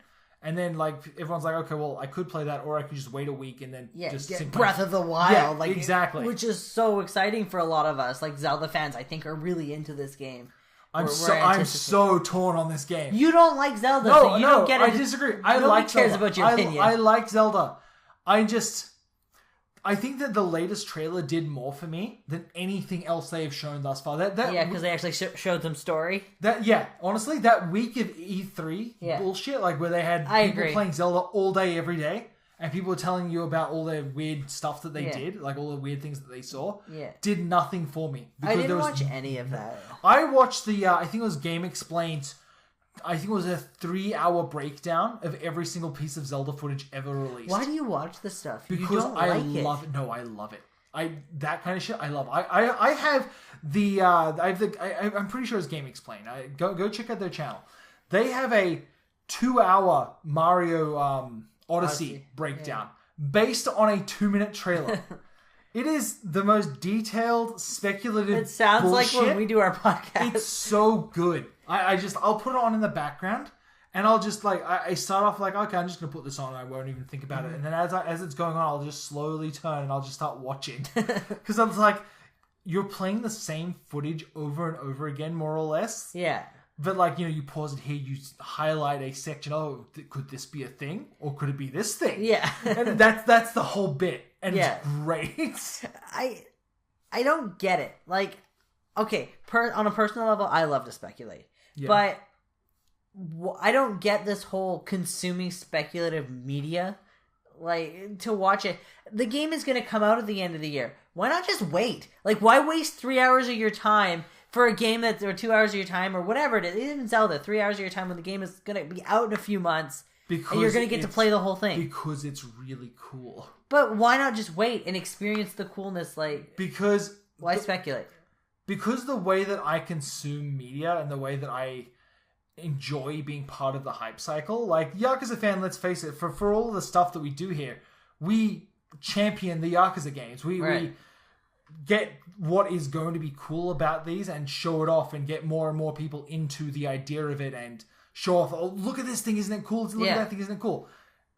And then, everyone's like, okay, well, I could play that, or I could just wait a week and then just get sync Breath of the Wild. Yeah, exactly. Which is so exciting for a lot of us. Zelda fans, I think, are really into this game. I'm so torn on this game. You don't like Zelda, so you don't get it. I disagree. Nobody cares about your opinion. I like Zelda. I think that the latest trailer did more for me than anything else they have shown thus far. Because they actually showed some story. Honestly, that week of E3 bullshit, where they had people playing Zelda all day, every day, and people were telling you about all the weird stuff that they did, all the weird things that they saw, did nothing for me. I didn't watch any of that. I watched the, I think it was Game Explained. I think it was a 3-hour breakdown of every single piece of Zelda footage ever released. Why do you watch this stuff? Because I love it. No, I love it. That kind of shit, I love. I have the I'm pretty sure it's Game Explained. Go check out their channel. They have a 2-hour Mario Odyssey breakdown based on a 2-minute trailer. It is the most detailed, speculative. It sounds bullshit. like when we do our podcast. It's so good. I'll put it on in the background, and I'll just I start off okay, I'm just gonna put this on, and I won't even think about it. And then as it's going on, I'll just slowly turn and I'll just start watching because I'm you're playing the same footage over and over again, more or less. Yeah. But you pause it here, you highlight a section. Oh, could this be a thing, or could it be this thing? Yeah. And that's the whole bit, and it's great. I don't get it. Okay, on a personal level, I love to speculate, but I don't get this whole consuming speculative media. To watch it, the game is going to come out at the end of the year. Why not just wait? Why waste 3 hours of your time for a game or 2 hours of your time, or whatever it is? Even Zelda, 3 hours of your time when the game is going to be out in a few months, and you're going to get to play the whole thing. Because it's really cool. But why not just wait and experience the coolness? Because why speculate? Because the way that I consume media and the way that I enjoy being part of the hype cycle, Yakuza fan, let's face it, for all the stuff that we do here, we champion the Yakuza games. We get what is going to be cool about these and show it off and get more and more people into the idea of it and show off, oh, look at this thing, isn't it cool? Look at that thing, isn't it cool?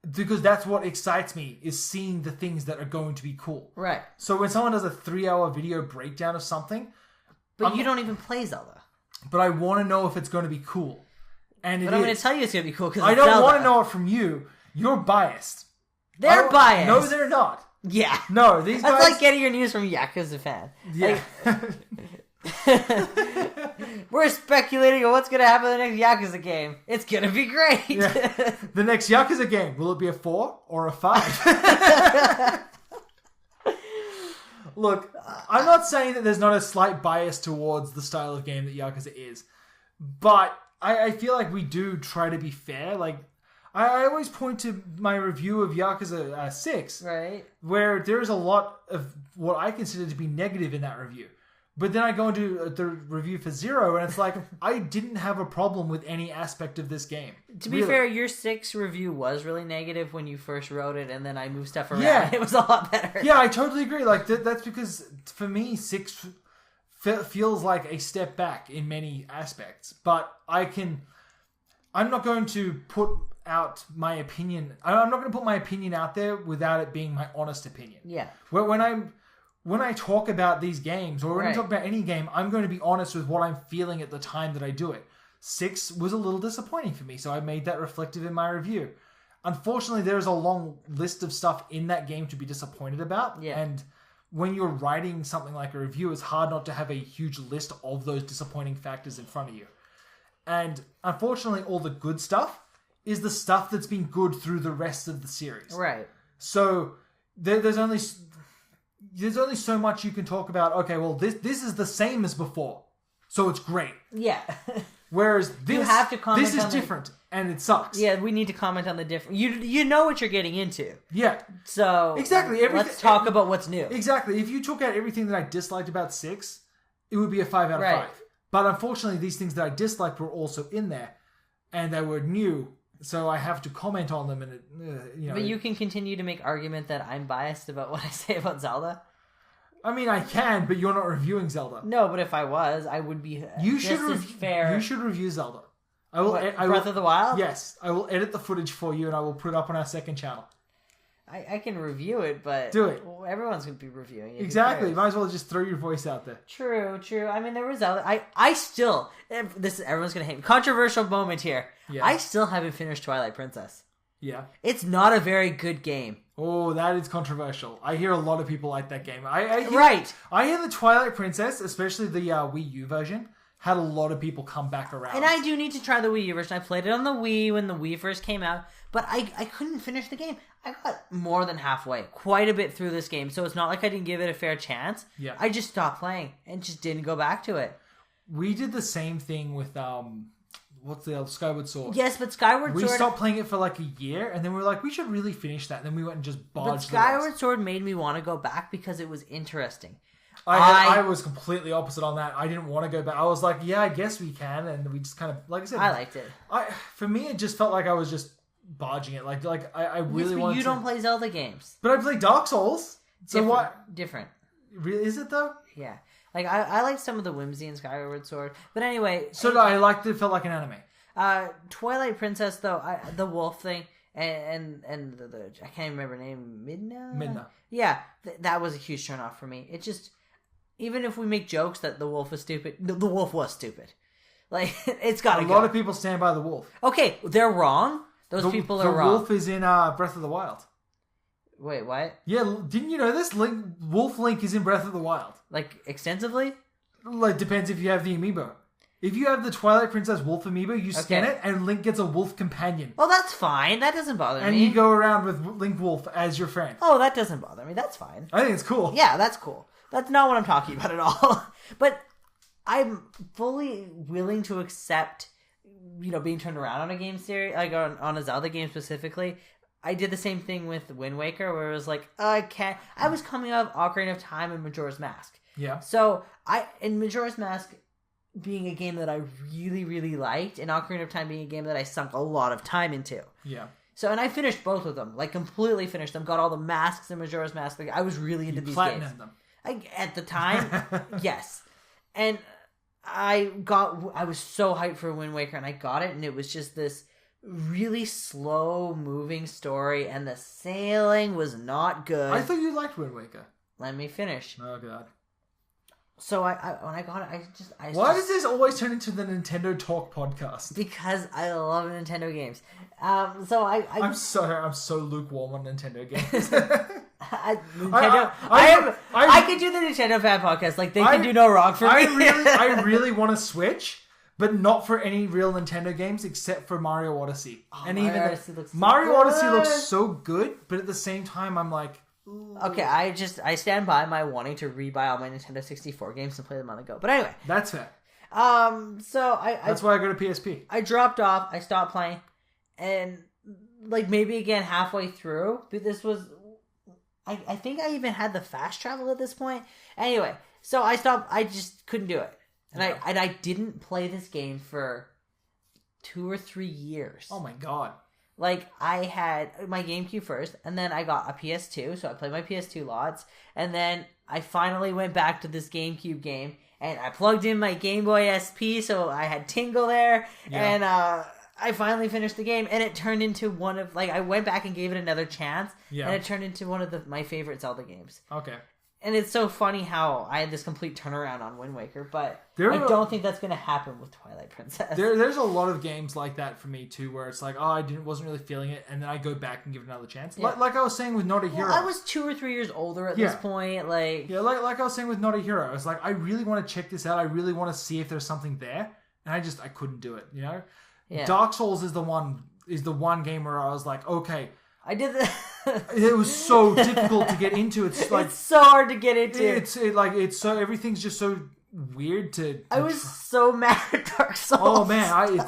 Because that's what excites me, is seeing the things that are going to be cool. Right. So when someone does a 3-hour video breakdown of something... But you don't even play Zelda. But I want to know if it's going to be cool. And I'm going to tell you it's going to be cool because I don't want to know it from you. You're biased. They're biased. No, they're not. Yeah. No, these guys... That's like getting your news from Yakuza fan. Yeah. We're speculating on what's going to happen in the next Yakuza game. It's going to be great. Yeah. The next Yakuza game, will it be a 4 or a 5? Look, I'm not saying that there's not a slight bias towards the style of game that Yakuza is, but I feel like we do try to be fair. I always point to my review of Yakuza 6, right? Where there's a lot of what I consider to be negative in that review. But then I go into the review for 0, and it's like, I didn't have a problem with any aspect of this game. To be fair, your 6 review was really negative when you first wrote it, and then I moved stuff around. Yeah. It was a lot better. Yeah, I totally agree. Like that's because, for me, 6 feels like a step back in many aspects. But I'm not going to put out my opinion. I'm not going to put my opinion out there without it being my honest opinion. Yeah. When I talk about these games, or when I talk about any game, I'm going to be honest with what I'm feeling at the time that I do it. 6 was a little disappointing for me, so I made that reflective in my review. Unfortunately, there's a long list of stuff in that game to be disappointed about, and when you're writing something like a review, it's hard not to have a huge list of those disappointing factors in front of you. And unfortunately, all the good stuff is the stuff that's been good through the rest of the series. Right. So there's only so much you can talk about. Okay, well, this is the same as before, so it's great. Yeah. Whereas this, you have to comment this is different, and it sucks. Yeah, we need to comment on the different. You know what you're getting into. Yeah. So exactly. Let's talk about what's new. Exactly. If you took out everything that I disliked about 6, it would be a 5 out of 5. But unfortunately, these things that I disliked were also in there, and they were new. So I have to comment on them, and But you can continue to make argument that I'm biased about what I say about Zelda. I mean, I can, but you're not reviewing Zelda. No, but if I was, I would be as fair. You should review Zelda. Breath of the Wild? Yes, I will edit the footage for you, and I will put it up on our second channel. I can review it, but do it. Well, everyone's going to be reviewing it. Exactly. You might as well just throw your voice out there. True. I mean, there was Zelda. I still... Everyone's going to hate me. Controversial moment here. Yeah. I still haven't finished Twilight Princess. Yeah. It's not a very good game. Oh, that is controversial. I hear a lot of people like that game. I hear the Twilight Princess, especially the Wii U version, had a lot of people come back around. And I do need to try the Wii U version. I played it on the Wii when the Wii first came out, but I couldn't finish the game. I got more than halfway, quite a bit through this game, so it's not like I didn't give it a fair chance. Yeah. I just stopped playing and just didn't go back to it. We did the same thing with what's the other Skyward Sword? Yes, but Skyward Sword... We stopped playing it for like a year, and then we were like, we should really finish that. And then we went and just barged. But Skyward Sword made me want to go back because it was interesting. I was completely opposite on that. I didn't want to go back. I was like, yeah, I guess we can, and we just kind of, like I said, I liked it. For me, it just felt like I was just barging it. Like I really wanted. You don't play Zelda games, but I play Dark Souls. So what? Different. Really? Is it though? Yeah. Like I like some of the whimsy in Skyward Sword, but anyway. So I liked it. It felt like an anime. Twilight Princess though, the wolf thing and the I can't remember her name, Midna. Yeah, that was a huge turn off for me. It just, even if we make jokes that the wolf is stupid, the wolf was stupid. Like it's got a lot of people stand by the wolf. Okay, they're wrong. Those people are wrong. The wolf is in Breath of the Wild. Wait, what? Yeah, didn't you know this? Wolf Link is in Breath of the Wild. Like, extensively? Like, depends if you have the amiibo. If you have the Twilight Princess wolf amiibo, you scan it, and Link gets a wolf companion. Oh, that's fine. That doesn't bother me. And you go around with Link Wolf as your friend. Oh, that doesn't bother me. That's fine. I think it's cool. Yeah, that's cool. That's not what I'm talking about at all. But I'm fully willing to accept, being turned around on a game series, like on a Zelda game specifically. I did the same thing with Wind Waker, where it was like, I was coming out of Ocarina of Time and Majora's Mask. Yeah. So, in Majora's Mask being a game that I really, really liked, and Ocarina of Time being a game that I sunk a lot of time into. Yeah. So, and I finished both of them, like completely finished them, got all the masks in Majora's Mask. Like, I was really into these games. Them. At the time, yes. And I was so hyped for Wind Waker, and I got it, and it was just this really slow moving story, and the sailing was not good. I thought you liked Wind Waker. Let me finish. Oh god. So when I got it, Why does this always turn into the Nintendo Talk podcast? Because I love Nintendo games. I'm so lukewarm on Nintendo games. I could do the Nintendo fan podcast. Like, they can do no wrong for me. I really want to Switch, but not for any real Nintendo games except for Mario Odyssey. Oh, and Mario Odyssey looks so good, but at the same time, I'm like, ooh. Okay, I stand by my wanting to rebuy all my Nintendo 64 games and play them on the go. But anyway, that's fair. So that's why I go to PSP. I dropped off. I stopped playing, and like maybe again halfway through, but this was, I think I even had the fast travel at this point. Anyway, so I stopped. I just couldn't do it, and I didn't play this game for 2 or 3 years. Oh my god! Like I had my GameCube first, and then I got a PS2, so I played my PS2 lots, and then I finally went back to this GameCube game, and I plugged in my Game Boy SP, so I had Tingle there, and I finally finished the game, and it turned into one of, like, I went back and gave it another chance, and it turned into one of my favorite Zelda games. Okay. And it's so funny how I had this complete turnaround on Wind Waker, but I don't think that's going to happen with Twilight Princess. There's a lot of games like that for me, too, where it's like, I wasn't really feeling it, and then I go back and give it another chance. Yeah. Like I was saying with Not a Hero. I was 2 or 3 years older at this point. Like I was saying with Not a Hero. It's like, I really want to check this out. I really want to see if there's something there. And I couldn't do it, you know? Yeah. Dark Souls is the one game where I was like, okay. I did that. It was so difficult to get into. It's like, it's so hard to get into. It's so, everything's just so weird to I was so mad at Dark Souls. Oh man,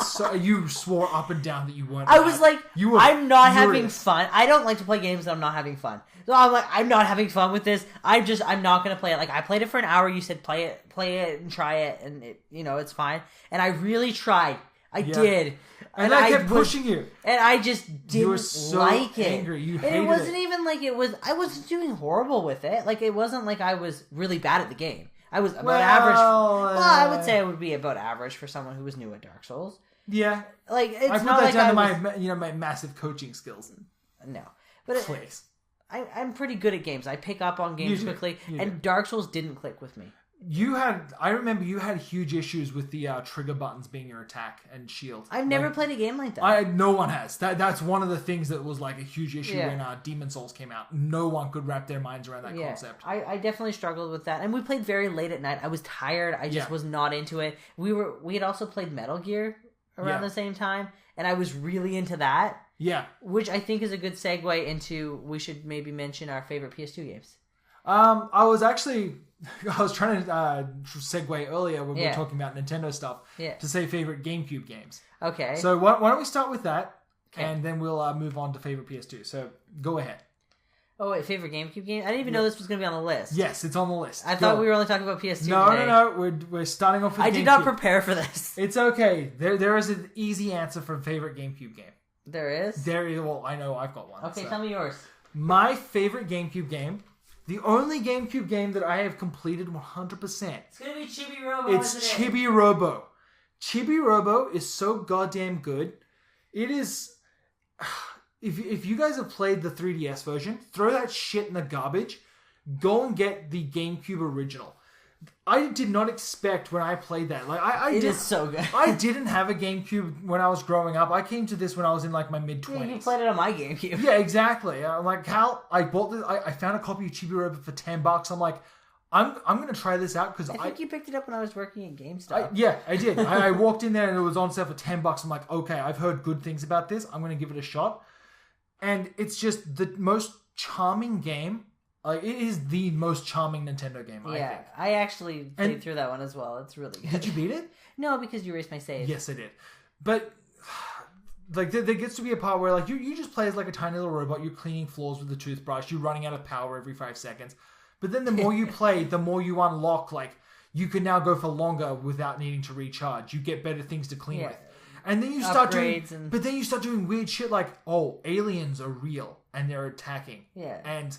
you swore up and down that you weren't. I was like, I'm not having fun. I don't like to play games that I'm not having fun. So I'm like, I'm not having fun with this. I'm not gonna play it. Like I played it for an hour. You said play it and try it, and it's fine. And I really tried. I did. And I kept pushing you. And I just didn't you were so like it. Angry. You hated it. And it wasn't even like it was... I wasn't doing horrible with it. Like, it wasn't like I was really bad at the game. I was about average. Well, I would say I would be about average for someone who was new at Dark Souls. Yeah. Like, it's I put not that like down I to was... my massive coaching skills. No. But please. I'm pretty good at games. I pick up on games quickly. And Dark Souls didn't click with me. I remember you had huge issues with the trigger buttons being your attack and shield. I've never played a game like that. No one has. That's one of the things that was like a huge issue when Demon Souls came out. No one could wrap their minds around that concept. I definitely struggled with that. And we played very late at night. I was tired. I just was not into it. We had also played Metal Gear around the same time, and I was really into that. Yeah. Which I think is a good segue into, we should maybe mention our favorite PS2 games. I was trying to segue earlier when we were talking about Nintendo stuff to say favorite GameCube games. Okay. So why don't we start with that, and then we'll move on to favorite PS2. So go ahead. Oh wait, favorite GameCube game? I didn't even know this was going to be on the list. Yes, it's on the list. I thought we were only talking about PS2 today. No. We're starting off with GameCube. I did not prepare for this. It's okay. There is an easy answer for favorite GameCube game. There is? Well, I know I've got one. Okay, tell me yours. My favorite GameCube game... The only GameCube game that I have completed 100%. It's going to be Chibi Robo. It's Chibi Robo. Chibi Robo is so goddamn good. It is... If you guys have played the 3DS version, throw that shit in the garbage. Go and get the GameCube original. I did not expect when I played that. Like it is so good. I didn't have a GameCube when I was growing up. I came to this when I was in like my mid-20s. Yeah, you played it on my GameCube. Yeah, exactly. I'm like, Cal, I bought this. I found a copy of Chibi Robo for $10. I'm like, I'm going to try this out because I think you picked it up when I was working at GameStop. I did. I walked in there and it was on sale for $10. I'm like, okay, I've heard good things about this. I'm going to give it a shot. And it's just the most charming game. It is the most charming Nintendo game, I think. I actually played through that one as well. It's really good. Did you beat it? No, because you erased my save. Yes, I did. But like there gets to be a part where like you just play as like a tiny little robot. You're cleaning floors with a toothbrush. You're running out of power every 5 seconds. But then the more you play, the more you unlock. Like you can now go for longer without needing to recharge. You get better things to clean with. And then you start doing weird shit like, aliens are real and they're attacking. Yeah. And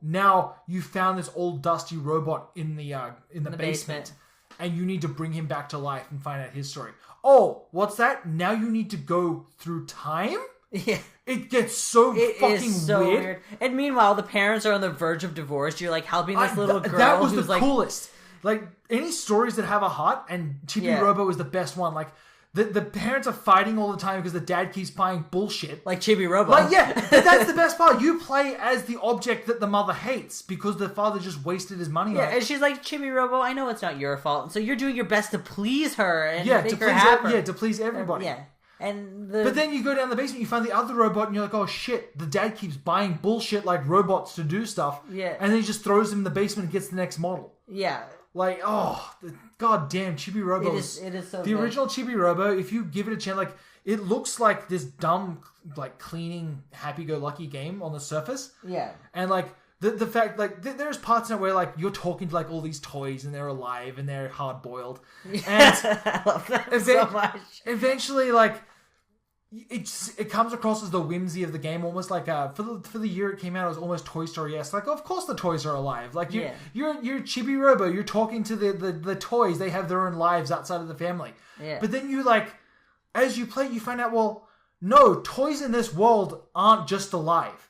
now you found this old dusty robot in the basement, and you need to bring him back to life and find out his story. Oh, what's that? Now you need to go through time? Yeah. It gets so weird. And meanwhile, the parents are on the verge of divorce. You're like helping this little girl. That was the coolest. Like any stories that have a heart, and Chibi Robo is the best one. Like the parents are fighting all the time because the dad keeps buying bullshit. Like Chibi Robo. Like, but that's the best part. You play as the object that the mother hates because the father just wasted his money on it. Yeah, and she's like, Chibi Robo, I know it's not your fault. And so you're doing your best to please her and make her happy. To please everybody. And But then you go down the basement, you find the other robot, and you're like, oh shit, the dad keeps buying bullshit like robots to do stuff. Yeah. And then he just throws him in the basement and gets the next model. Yeah. Like, the goddamn Chibi Robo. It is so the good. original Chibi Robo, if you give it a chance, like, it looks like this dumb, like, cleaning, happy-go-lucky game on the surface. Yeah. And, like, the fact, like, there's parts in it where, like, you're talking to, like, all these toys and they're alive and they're hard-boiled. And I love that so much. Eventually, like, it comes across as the whimsy of the game, almost like for the year it came out, it was almost Toy Story-esque. Like, of course the toys are alive. Like, you're Chibi Robo, you're talking to the toys, they have their own lives outside of the family. Yeah. But then you, like, as you play, you find out, well, no, toys in this world aren't just alive.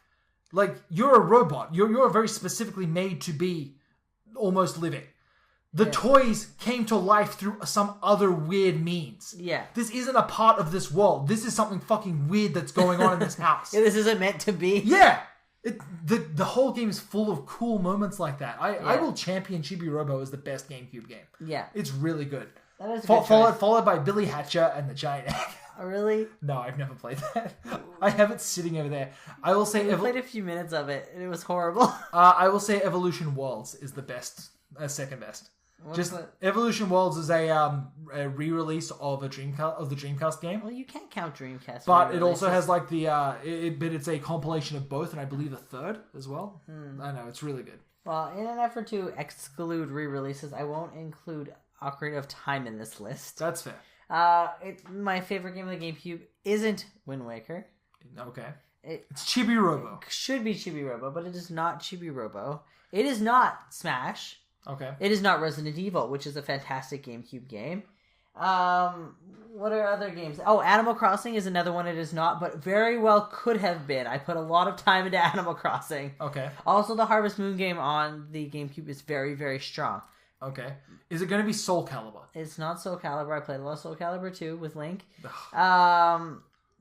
Like, you're a robot. You're very specifically made to be almost living. The toys came to life through some other weird means. Yeah. This isn't a part of this world. This is something fucking weird that's going on in this house. Yeah, this isn't meant to be. Yeah. The whole game is full of cool moments like that. I will champion Chibi Robo as the best GameCube game. Yeah. It's really good. That is a good choice. Followed by Billy Hatcher and the Giant Egg. Oh, really? No, I've never played that. I have it sitting over there. I will say... I played a few minutes of it, and it was horrible. I will say Evolution Worlds is the best, second best. Evolution Worlds is a re-release of the Dreamcast game. Well, you can't count Dreamcast. But it also has like but it's a compilation of both, and I believe a third as well. I know, it's really good. Well, in an effort to exclude re-releases, I won't include Ocarina of Time in this list. That's fair. My favorite game of the GameCube isn't Wind Waker. Okay. It's Chibi Robo. It should be Chibi Robo, but it is not Chibi Robo. It is not Smash. Okay. It is not Resident Evil, which is a fantastic GameCube game. What are other games? Oh, Animal Crossing is another one it is not, but very well could have been. I put a lot of time into Animal Crossing. Okay. Also, the Harvest Moon game on the GameCube is very, very strong. Okay. Is it going to be Soul Calibur? It's not Soul Calibur. I played a lot of Soul Calibur 2 with Link.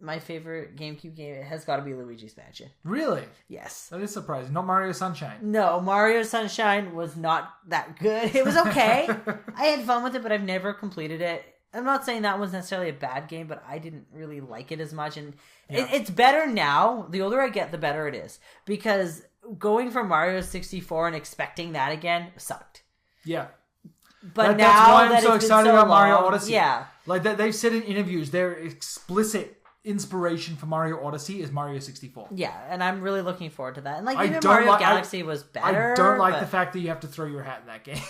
My favorite GameCube game has got to be Luigi's Mansion. Really? Yes. That is surprising. Not Mario Sunshine. No, Mario Sunshine was not that good. It was okay. I had fun with it, but I've never completed it. I'm not saying that was necessarily a bad game, but I didn't really like it as much. And it's better now. The older I get, the better it is. Because going from Mario 64 and expecting that again sucked. Yeah. But that's why I'm so it's excited so about long, Mario Odyssey. Yeah. Like they've said in interviews, their explicit inspiration for Mario Odyssey is Mario 64. Yeah, and I'm really looking forward to that. And like I even don't Mario like- Galaxy was better. I don't like the fact that you have to throw your hat in that game.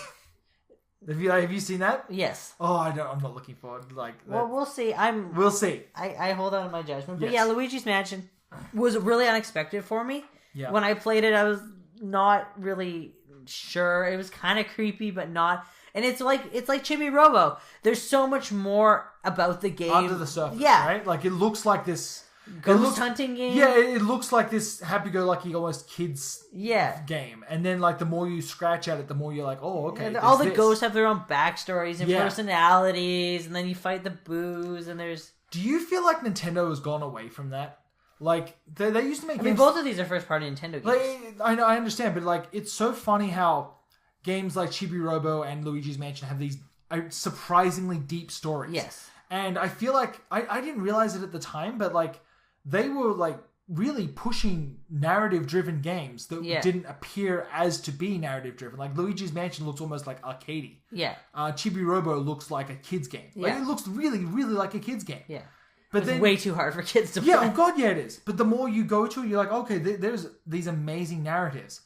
Have you seen that? Yes. Oh, I'm not looking forward. Well, we'll see. We'll see. I hold out on my judgment. But Yes. yeah, Luigi's Mansion was really unexpected for me. Yeah. When I played it, I was not really sure. It was kind of creepy, but not. And it's like Chibi Robo. There's so much more about the game Under the surface, Yeah. right? Like it looks like this Ghost hunting game. Yeah, it looks like this happy-go-lucky almost kids Yeah. game. And then like the more you scratch at it, the more you're like, oh, okay. Yeah, all the this. ghosts have their own backstories and Yeah. personalities, and then you fight the boos, and there's. Do you feel like Nintendo has gone away from that? Like they used to make. I mean, both of these are first-party Nintendo games. Like, I understand, but like it's so funny how games like Chibi Robo and Luigi's Mansion have these surprisingly deep stories. Yes. And I feel like I didn't realize it at the time, but like they were like really pushing narrative-driven games that didn't appear as to be narrative-driven. Like Luigi's Mansion looks almost like arcadey. Yeah. Chibi Robo looks like a kid's game. Like Yeah. it looks really, really like a kid's game. Yeah. But It's then way too hard for kids to play. yeah, oh god, yeah, it is. But the more you go to it, you're like, okay, there's these amazing narratives.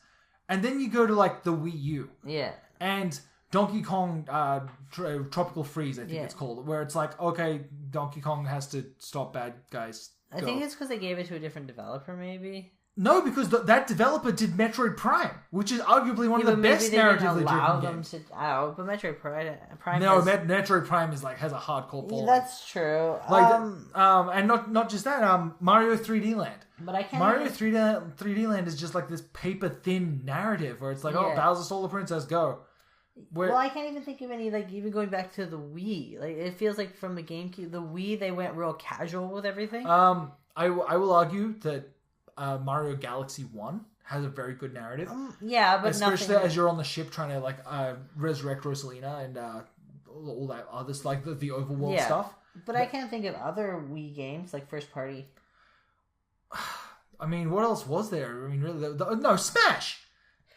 And then you go to like the Wii U. Yeah. And Donkey Kong Tropical Freeze, I think it's called, where it's like, okay, Donkey Kong has to stop bad guys. I think it's because they gave it to a different developer, maybe. No, because that developer did Metroid Prime, which is arguably one of the best narratively driven games. But Metroid Prime. No, Metroid Prime is like has a hardcore following. That's true. Like, and not just that. Mario 3D Land. But I can't. Mario 3D Land is just like this paper thin narrative where it's like, oh, Bowser stole the princess, go. Well, I can't even think of any, like, even going back to the Wii. Like, it feels like from the GameCube, the Wii, they went real casual with everything. I will argue that Mario Galaxy 1 has a very good narrative. Yeah, but especially nothing... as you're on the ship trying to, like, resurrect Rosalina and all that other, like, the overworld stuff. But I can't think of other Wii games, like, first party. I mean, what else was there? I mean, really, no, Smash!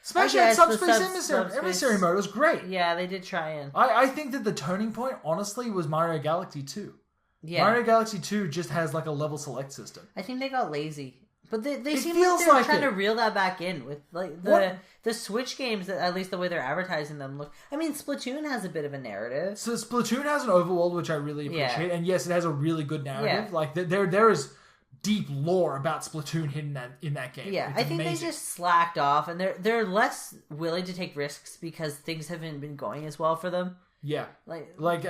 Especially at Subspace Emissary mode. It was great. Yeah, they did try and... I think that the turning point, honestly, was Mario Galaxy 2. Yeah. Mario Galaxy 2 just has like a level select system. I think they got lazy. But they seem like they're trying to reel that back in with like the Switch games, that at least the way they're advertising them look. I mean, Splatoon has a bit of a narrative. So Splatoon has an overworld, which I really appreciate. Yeah. And yes, it has a really good narrative. Yeah. Like there is deep lore about Splatoon hidden in that game. Yeah, I think they just slacked off, and they're less willing to take risks because things haven't been going as well for them. Yeah. Back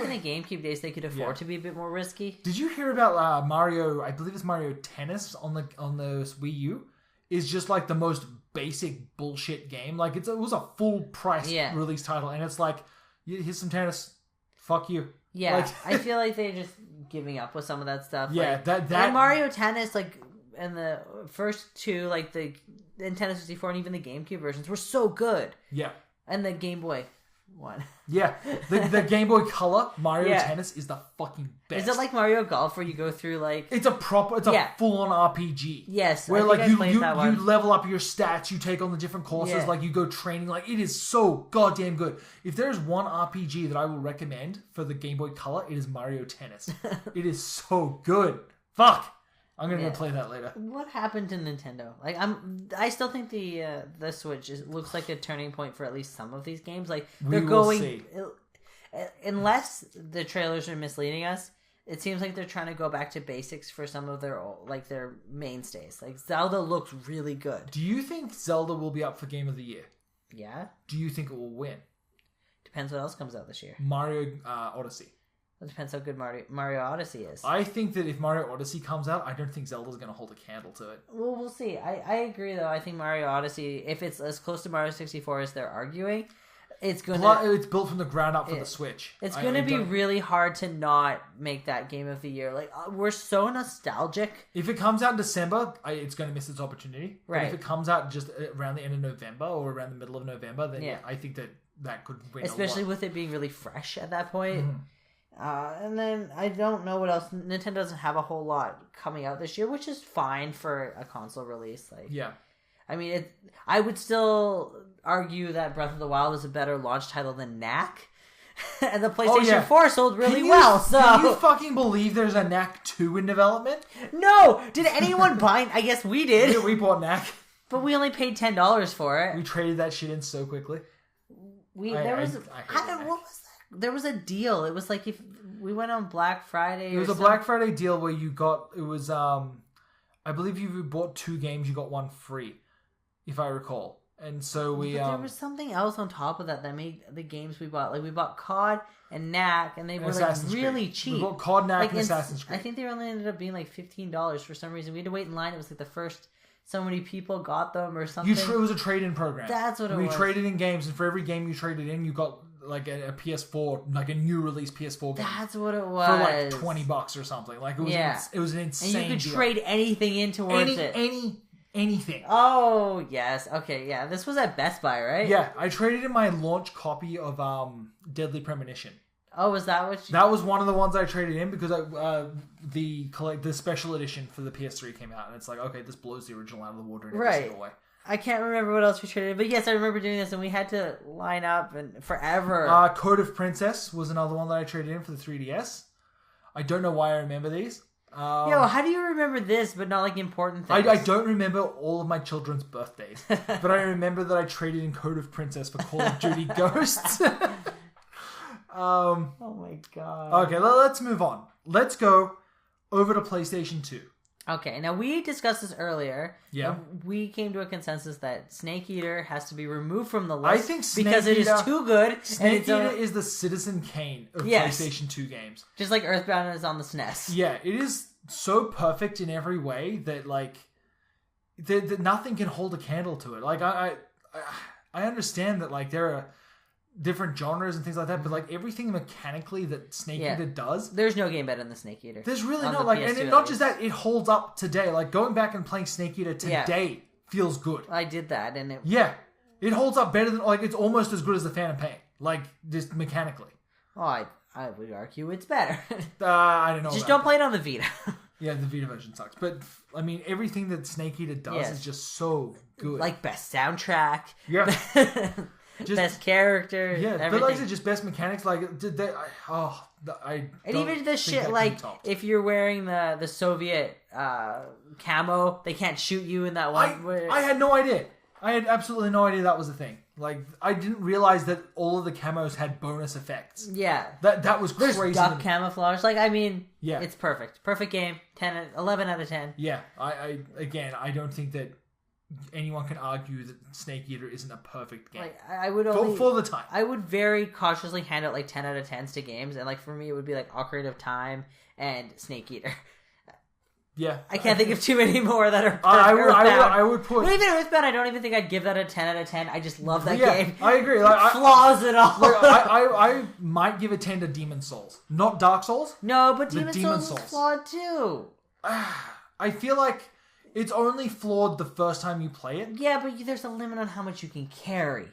in the GameCube days, they could afford to be a bit more risky. Did you hear about Mario? I believe it's Mario Tennis on the Wii U. Is just like the most basic bullshit game. Like it was a full price release title, and it's like, here's some tennis. Fuck you. Yeah, like, I feel like they're just giving up with some of that stuff. Yeah, like, that and Mario Tennis, like, and the first two, like the Nintendo 64 and even the GameCube versions were so good. Yeah, and the Game Boy one. Yeah, the Game Boy Color Mario Tennis is the fucking best. Is it like Mario Golf where you go through like... It's a full-on RPG. Yes, where like you level up your stats, you take on the different courses, like you go training. Like it is so goddamn good. If there's one RPG that I will recommend for the Game Boy Color, it is Mario Tennis. It is so good. Fuck. I'm gonna go play that later. What happened to Nintendo? Like, I still think the Switch looks like a turning point for at least some of these games. Like they're going, unless the trailers are misleading us. It seems like they're trying to go back to basics for some of their mainstays. Like Zelda looks really good. Do you think Zelda will be up for Game of the Year? Yeah. Do you think it will win? Depends what else comes out this year. Mario Odyssey. It depends how good Mario Odyssey is. I think that if Mario Odyssey comes out, I don't think Zelda's going to hold a candle to it. Well, we'll see. I agree, though. I think Mario Odyssey, if it's as close to Mario 64 as they're arguing, it's going to... It's built from the ground up for the Switch. It's going to be really hard to not make that Game of the Year. Like, we're so nostalgic. If it comes out in December, it's going to miss its opportunity. Right. But if it comes out just around the end of November or around the middle of November, then I think that could win especially with it being really fresh at that point. Mm-hmm. And then I don't know what else. Nintendo doesn't have a whole lot coming out this year, which is fine for a console release. Like, yeah, I mean, I would still argue that Breath of the Wild is a better launch title than Knack, and the PlayStation 4 sold really well. So, can you fucking believe there's a Knack 2 in development? No, did anyone buy? I guess we did. Yeah, we bought Knack, but we only paid $10 for it. We traded that shit in so quickly. There was a deal. It was like if we went on Black Friday. It was a Black Friday deal where you got, it was, I believe if you bought 2 games, you got 1 free, if I recall. And so there was something else on top of that made the games we bought. Like we bought COD and Knack, and they were like really cheap. We bought COD, Knack, and Assassin's Creed. I think they only ended up being like $15 for some reason. We had to wait in line. It was like the first... So many people got them or something. It was a trade-in program. That's what it was. We traded in games, and for every game you traded in, you got like a PS4, like a new release PS4 game. That's what it was. For like $20 or something. Like it was an insane and you could trade anything in towards it. Anything. Oh, yes. Okay, yeah. This was at Best Buy, right? Yeah, I traded in my launch copy of Deadly Premonition. Oh, was that what That was one of the ones I traded in because the special edition for the PS3 came out, and it's like, okay, this blows the original out of the water in every single way. I can't remember what else we traded in, but yes, I remember doing this, and we had to line up and forever. Code of Princess was another one that I traded in for the 3DS. I don't know why I remember these. How do you remember this, but not like important things? I don't remember all of my children's birthdays, but I remember that I traded in Code of Princess for Call of Duty Ghosts. Oh my god. Okay, let's move on. Let's go over to PlayStation 2. Okay, now we discussed this earlier. Yeah. We came to a consensus that Snake Eater has to be removed from the list. I think because it is too good. Snake Eater is the Citizen Kane of PlayStation 2 games. Just like Earthbound is on the SNES. Yeah, it is so perfect in every way that like that nothing can hold a candle to it. Like I understand that like there are different genres and things like that, but like everything mechanically that Snake Eater does, there's no game better than Snake Eater. There's really no like, and not just that, it holds up today. Like going back and playing Snake Eater today feels good. I did that, and it holds up better than like it's almost as good as the Phantom Pain, like just mechanically. Oh, I would argue it's better. I don't know. Just don't play it on the Vita. Yeah, the Vita version sucks. But, I mean, everything that Snake Eater does is just so good. Like, best soundtrack. Yeah. Best character. Yeah, everything. but like I said, just best mechanics. Like, did they... And even the shit, like, if you're wearing the Soviet camo, they can't shoot you in that one. I had no idea. I had absolutely no idea that was a thing. Like, I didn't realize that all of the camos had bonus effects. Yeah. That was crazy. There's duck camouflage. Like, I mean, yeah, it's perfect. Perfect game. 11 out of 10. Yeah. I don't think that anyone can argue that Snake Eater isn't a perfect game. Like, I would only... For the time. I would very cautiously hand out, like, 10 out of 10s to games. And, like, for me, it would be, like, Ocarina of Time and Snake Eater. Yeah. I can't think of too many more that are I would put... But even Earthbound, I don't even think I'd give that a 10 out of 10. I just love that game. I agree. Like, flaws and all. Like, I might give a 10 to Demon Souls. Not Dark Souls. No, but Demon Souls is flawed too. I feel like it's only flawed the first time you play it. Yeah, but there's a limit on how much you can carry.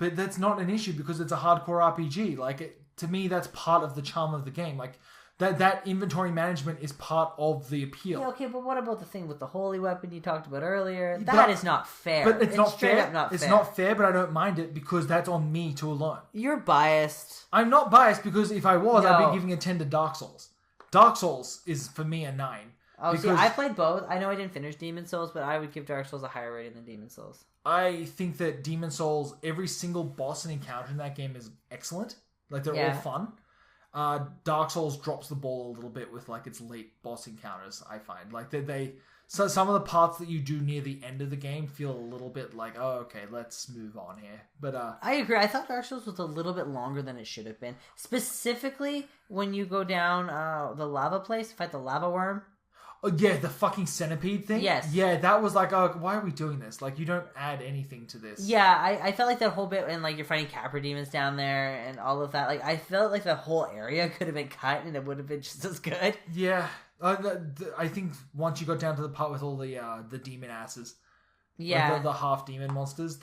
But that's not an issue because it's a hardcore RPG. Like, to me, that's part of the charm of the game. Like, that inventory management is part of the appeal. Yeah, okay, but what about the thing with the holy weapon you talked about earlier? That is not fair. But it's not fair. It's not fair, but I don't mind it because that's on me to learn. You're biased. I'm not biased because if I was, I'd be giving a 10 to Dark Souls. Dark Souls is, for me, a 9. Oh, because... see, I played both. I know I didn't finish Demon Souls, but I would give Dark Souls a higher rating than Demon Souls. I think that Demon Souls, every single boss and encounter in that game is excellent. Like, they're all fun. Dark Souls drops the ball a little bit with like its late boss encounters. I find like so some of the parts that you do near the end of the game feel a little bit like, oh, okay, let's move on here. But I agree. I thought Dark Souls was a little bit longer than it should have been. Specifically when you go down the lava place, fight the lava worm. Oh yeah, the fucking centipede thing. Yes. Yeah, that was like, oh, why are we doing this? Like, you don't add anything to this. Yeah, I felt like that whole bit, and like you're fighting Capra demons down there, and all of that. Like, I felt like the whole area could have been cut, and it would have been just as good. Yeah, I think once you got down to the part with all the demon asses. Yeah. Like the half demon monsters.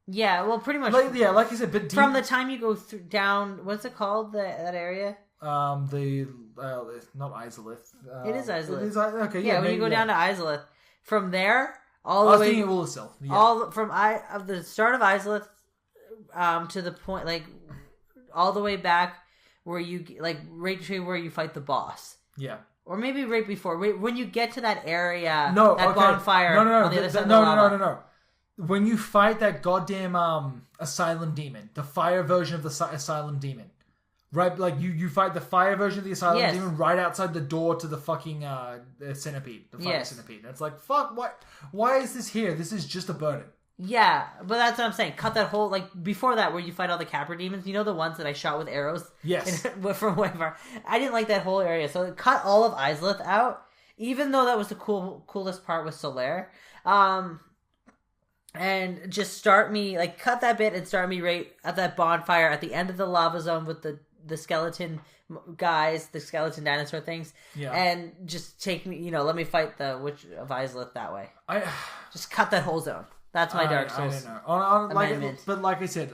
Yeah, well, pretty much. Like I said, but from the time you go down, what's it called? That area. Not Izalith. It is Izalith. It is, okay, yeah. When you go down to Izalith, from there all the way. I was thinking Ulyssil. Yeah. All from the start of Izalith, to the point like all the way back where you like right to where you fight the boss. Yeah. Or maybe right before when you get to that area. Bonfire. No. On the other side of the lava. No. When you fight that goddamn asylum demon, the fire version of the asylum demon. Right, like you fight the fire version of the asylum demon right outside the door to the fucking centipede, the fire centipede. And it's like, fuck, why is this here? This is just a burden. Yeah, but that's what I'm saying. Cut that whole, like, before that where you fight all the Capra demons, you know the ones that I shot with arrows? Yes. From way far. I didn't like that whole area, so cut all of Izalith out, even though that was the coolest part with Solaire. And just cut that bit and start me right at that bonfire at the end of the lava zone with the skeleton guys, the skeleton dinosaur things, and just take me, let me fight the Witch of Izalith that way. Just cut that whole zone. That's my Dark Souls. I don't know. But like I said,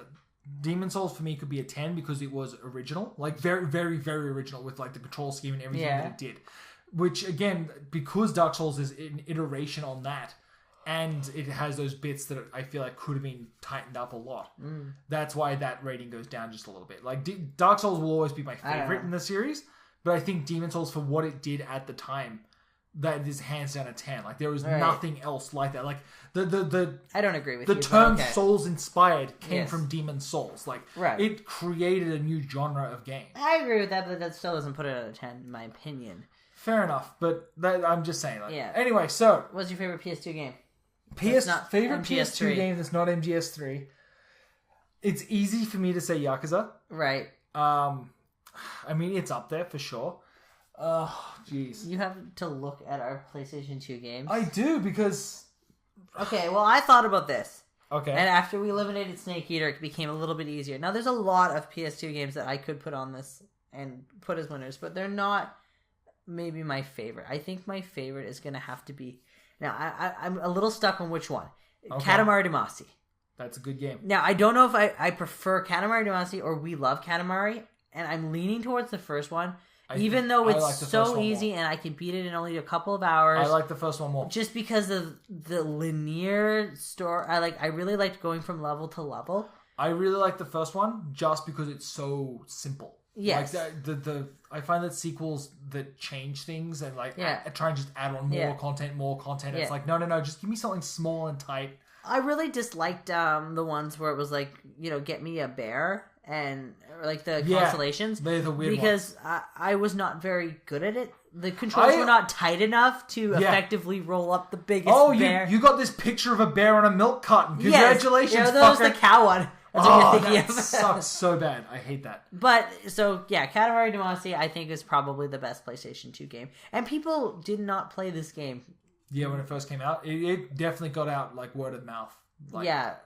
Demon Souls for me could be a 10 because it was original, like very, very, very original with like the control scheme and everything that it did. Which again, because Dark Souls is an iteration on that. And it has those bits that I feel like could have been tightened up a lot. That's why that rating goes down just a little bit. Like, Dark Souls will always be my favorite in the series, but I think Demon Souls, for what it did at the time, that is hands down a 10. Like, there was nothing else like that. Like, the I don't agree with you. The term Souls inspired came from Demon Souls. Like, it created a new genre of game. I agree with that, but that still doesn't put it at a 10, in my opinion. Fair enough, but I'm just saying. Like, anyway, so what's your favorite PS2 game? Favorite MGS3. PS2 game that's not MGS3. It's easy for me to say Yakuza. Right. I mean, it's up there for sure. Oh, jeez. You have to look at our PlayStation 2 games. I do, because... Okay, well, I thought about this. Okay. And after we eliminated Snake Eater, it became a little bit easier. Now, there's a lot of PS2 games that I could put on this and put as winners, but they're not maybe my favorite. I think my favorite is going to have to be... Now, I'm a little stuck on which one. Okay. Katamari Damacy. That's a good game. Now, I don't know if I prefer Katamari Damacy or We Love Katamari, and I'm leaning towards the first one, Even though it's so easy and I can beat it in only a couple of hours. I like the first one more. Just because of the linear story. I really liked going from level to level. I really like the first one just because it's so simple. Yes. Like I find that sequels that change things and try and just add on more content. It's like, no, just give me something small and tight. I really disliked the ones where it was like, get me a bear and like the constellations. They're the weird because I was not very good at it. The controls were not tight enough to effectively roll up the biggest bear. You got this picture of a bear on a milk carton. Congratulations, fucker. That was the cow one. That's what you're thinking of. Sucks so bad. I hate that. But, Katamari Damacy, I think, is probably the best PlayStation 2 game. And people did not play this game. Yeah, when it first came out, it definitely got out like word of mouth.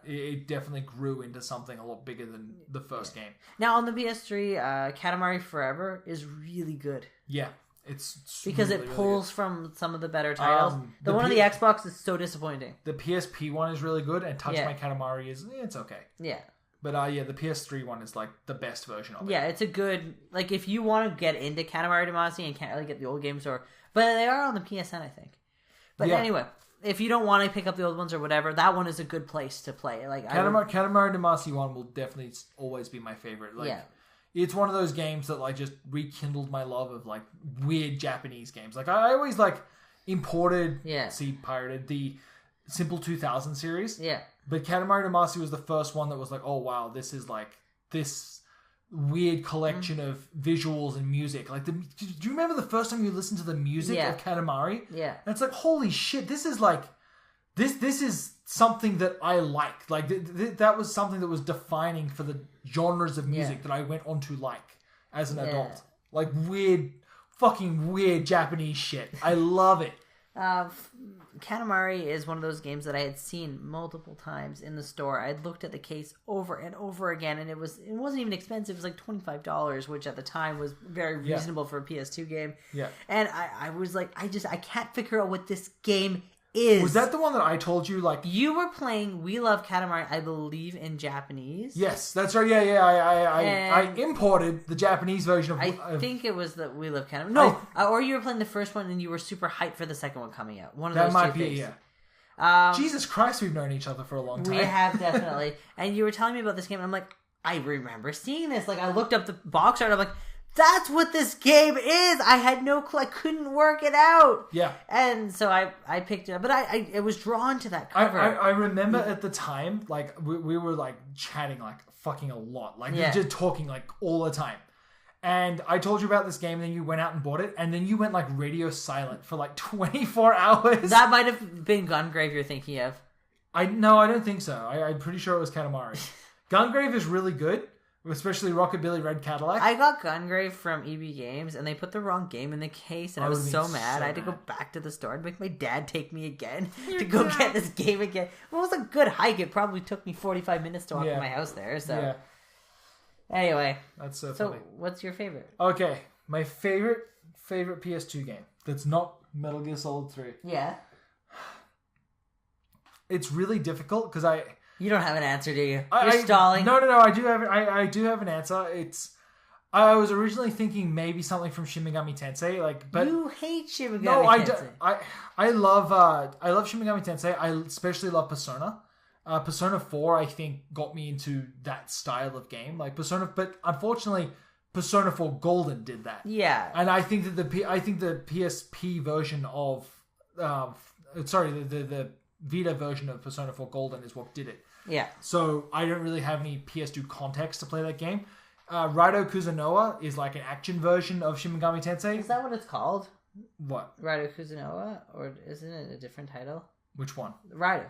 It definitely grew into something a lot bigger than the first game. Now, on the PS3, Katamari Forever is really good. Yeah, it's because really, it pulls from some of the better titles. The one on the Xbox is so disappointing. The PSP one is really good, and Touch My Katamari it's okay. Yeah. But the PS3 one is like the best version of it. Yeah, it's a good if you want to get into Katamari Damacy and can't really get the old games, but they are on the PSN, I think. But anyway, if you don't want to pick up the old ones or whatever, that one is a good place to play. Like Katamari Damacy 1 will definitely always be my favorite. It's one of those games that just rekindled my love of weird Japanese games. I always imported, pirated the Simple 2000 series. Yeah. But Katamari Damacy was the first one that was like, oh wow, this is this weird collection of visuals and music. Do you remember the first time you listened to the music of Katamari? Yeah. And it's like, holy shit, this is this is something that I like. That was something that was defining for the genres of music that I went on to as an adult. Fucking weird Japanese shit. I love it. Katamari is one of those games that I had seen multiple times in the store. I had looked at the case over and over again, and it wasn't even expensive. It was like $25, which at the time was very reasonable for a PS2 game. Yeah. And I was like, I can't figure out what this game is. Was that the one that I told you? You were playing We Love Katamari, I believe, in Japanese. Yes, that's right. Yeah. I imported the Japanese version of. I think it was the We Love Katamari. No, or you were playing the first one and you were super hyped for the second one coming out. One of those two things. That might be. Jesus Christ, we've known each other for a long time. We have definitely. And you were telling me about this game, and I'm like, I remember seeing this. I looked up the box art. I'm like, that's what this game is. I had no clue. I couldn't work it out. Yeah. And so I picked it up. But I was drawn to that cover. I remember at the time, we were chatting fucking a lot. Just talking all the time. And I told you about this game, and then you went out and bought it, and then you went radio silent for 24 hours. That might have been Gungrave you're thinking of. No, I don't think so. I'm pretty sure it was Katamari. Gungrave is really good. Especially Rockabilly Red Cadillac. I got Gungrave from EB Games, and they put the wrong game in the case, and I was so mad. I had to go back to the store and make my dad take me again to go get this game again. Well, it was a good hike. It probably took me 45 minutes to walk from my house there. So, anyway, that's so funny. So, what's your favorite? Okay, my favorite PS2 game that's not Metal Gear Solid 3. Yeah. It's really difficult because You don't have an answer, do you? You're stalling. No. I do have an answer. I was originally thinking maybe something from Shin Megami Tensei, but you hate Shin Megami Tensei. I love Shin Megami Tensei. I especially love Persona. Persona 4, I think, got me into that style of game, Persona. But unfortunately, Persona 4 Golden did that. Yeah, and I think that the PSP version of, the Vita version of Persona 4 Golden is what did it. Yeah. So I don't really have any PS2 context to play that game. Raidou Kuzunoa is an action version of Shin Megami Tensei. Is that what it's called? What? Raidou Kuzunoa? Or isn't it a different title? Which one? Raidou.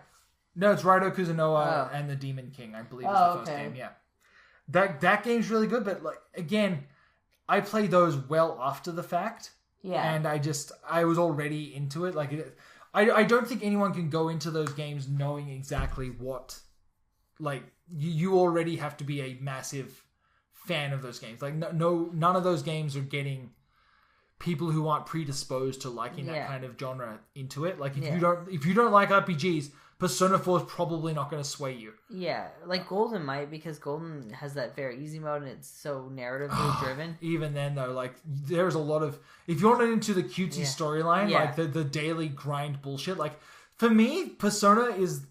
No, it's Raidou Kuzunoa and the Demon King, I believe is the first game, yeah. That game's really good, but again, I play those well after the fact. Yeah. And I was already into it. I don't think anyone can go into those games knowing exactly what... you already have to be a massive fan of those games. None of those games are getting people who aren't predisposed to liking that kind of genre into it. If you don't like RPGs, Persona 4 is probably not going to sway you. Yeah, like Golden might, because Golden has that very easy mode and it's so narratively driven. Even then, though, like, there's a lot of... If you're not into the cutesy storyline, like the daily grind bullshit, like, for me, Persona is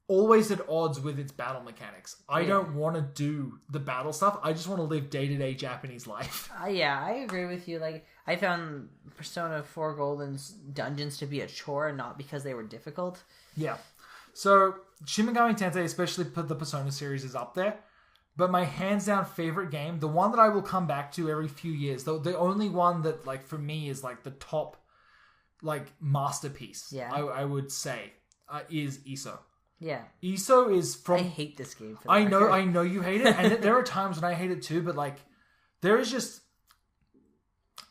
always at odds with its battle mechanics. I don't want to do the battle stuff. I just want to live day-to-day Japanese life. Yeah, I agree with you. Like, I found Persona 4 Golden's dungeons to be a chore, not because they were difficult. Yeah. So, Shin Megami Tensei, especially the Persona series, is up there. But my hands-down favorite game, the one that I will come back to every few years, the only one that, like, for me is, like, the top, like, masterpiece, I would say, is ISO. Yeah. ISO is from... I hate this game. For I know you hate it, and there are times when I hate it too, but, like, there is just...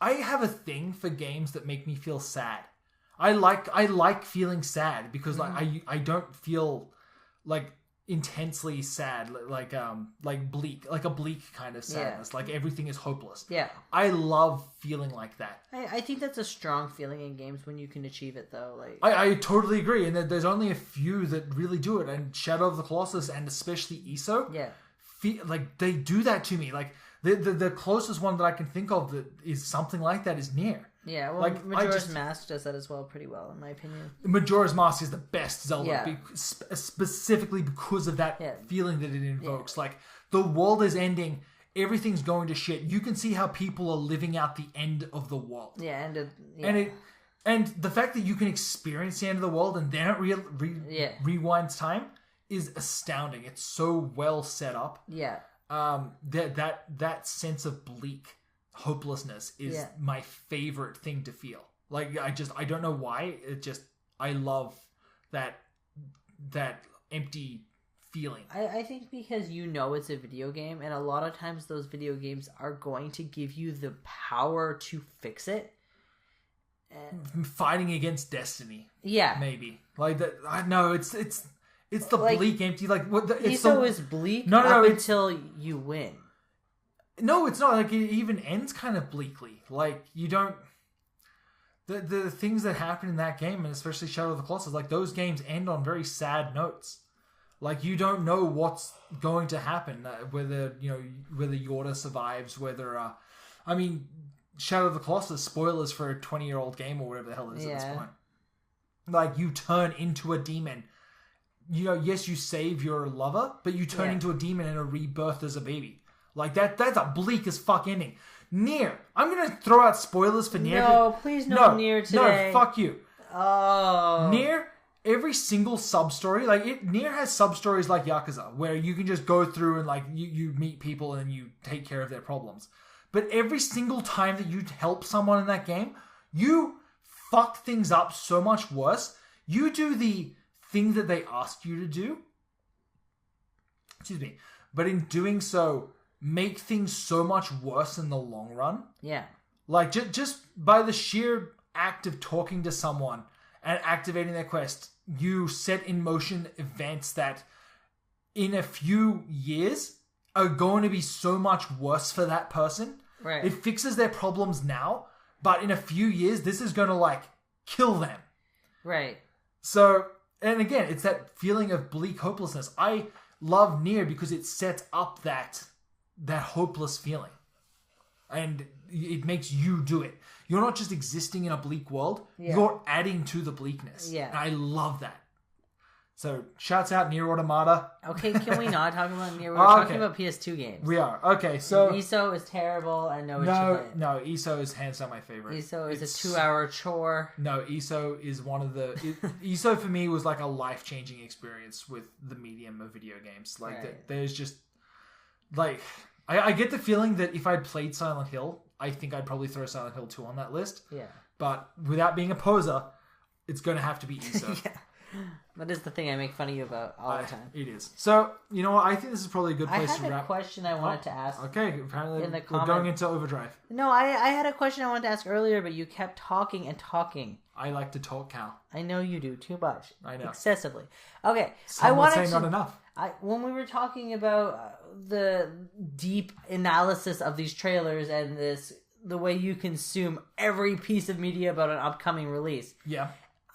I have a thing for games that make me feel sad. I like feeling sad because like I don't feel like intensely sad like Bleak, like a Bleak kind of sadness, like everything is hopeless. Yeah. I love feeling like that. I think that's a strong feeling in games when you can achieve it though. Like I totally agree, and there's only a few that really do it, and Shadow of the Colossus and especially ISO. Yeah. Like they do that to me. Like the closest one that I can think of that is something like that is Nier. Yeah, well, like, Majora's Mask does that as well pretty well, in my opinion. Majora's Mask is the best Zelda, specifically because of that feeling that it invokes. Yeah. Like, the world is ending, everything's going to shit. You can see how people are living out the end of the world. Yeah, and the fact that you can experience the end of the world and then it rewinds time is astounding. It's so well set up. Yeah. That sense of bleak hopelessness is my favorite thing to feel. Like I don't know why. I love that empty feeling. I think because you know it's a video game, and a lot of times those video games are going to give you the power to fix it. Fighting against destiny. Yeah, maybe like that. I know it's the like, bleak empty. Like what? ISO is bleak. No, until you win. No, it's not. Like, it even ends kind of bleakly. Like, you don't... The things that happen in that game, and especially Shadow of the Colossus, like, those games end on very sad notes. Like, you don't know what's going to happen. Whether Yorda survives, whether... I mean, Shadow of the Colossus, spoilers for a 20-year-old game or whatever the hell it is at this point. Like, you turn into a demon. You know, yes, you save your lover, but you turn into a demon and are rebirthed as a baby. Like, that's a bleak as fuck ending. Nier. I'm going to throw out spoilers for Nier. No, please no Nier today. No, fuck you. Oh. Nier, every single sub-story, like, Nier has sub-stories like Yakuza, where you can just go through and, like, you meet people and you take care of their problems. But every single time that you help someone in that game, you fuck things up so much worse. You do the thing that they ask you to do. Excuse me. But in doing so... make things so much worse in the long run. Yeah. Like, just by the sheer act of talking to someone and activating their quest, you set in motion events that in a few years are going to be so much worse for that person. Right. It fixes their problems now, but in a few years, this is going to, like, kill them. Right. So, and again, it's that feeling of bleak hopelessness. I love Nier because it sets up that hopeless feeling, and it makes you do it. You're not just existing in a bleak world, you're adding to the bleakness. And I love that. So shouts out Nier Automata. Okay, can we not talk about Nier? We're talking about PS2 games. We are. Okay, so ISO is terrible. I know no, ISO is hands down my favorite. ISO is a 2-hour chore. No, ISO is one of the ISO for me was like a life-changing experience with the medium of video games. Like there's just like I get the feeling that if I'd played Silent Hill, I think I'd probably throw Silent Hill 2 on that list. Yeah. But without being a poser, it's going to have to be ISO. That is the thing I make fun of you about all the time. It is. So, you know what? I think this is probably a good place to wrap. I had a question I wanted to ask. Okay, apparently we're going into overdrive. No, I had a question I wanted to ask earlier, but you kept talking and talking. I like to talk, Cal. I know you do, too much. I know. Excessively. Okay. Some would say not enough. When we were talking about the deep analysis of these trailers and the way you consume every piece of media about an upcoming release. Yeah.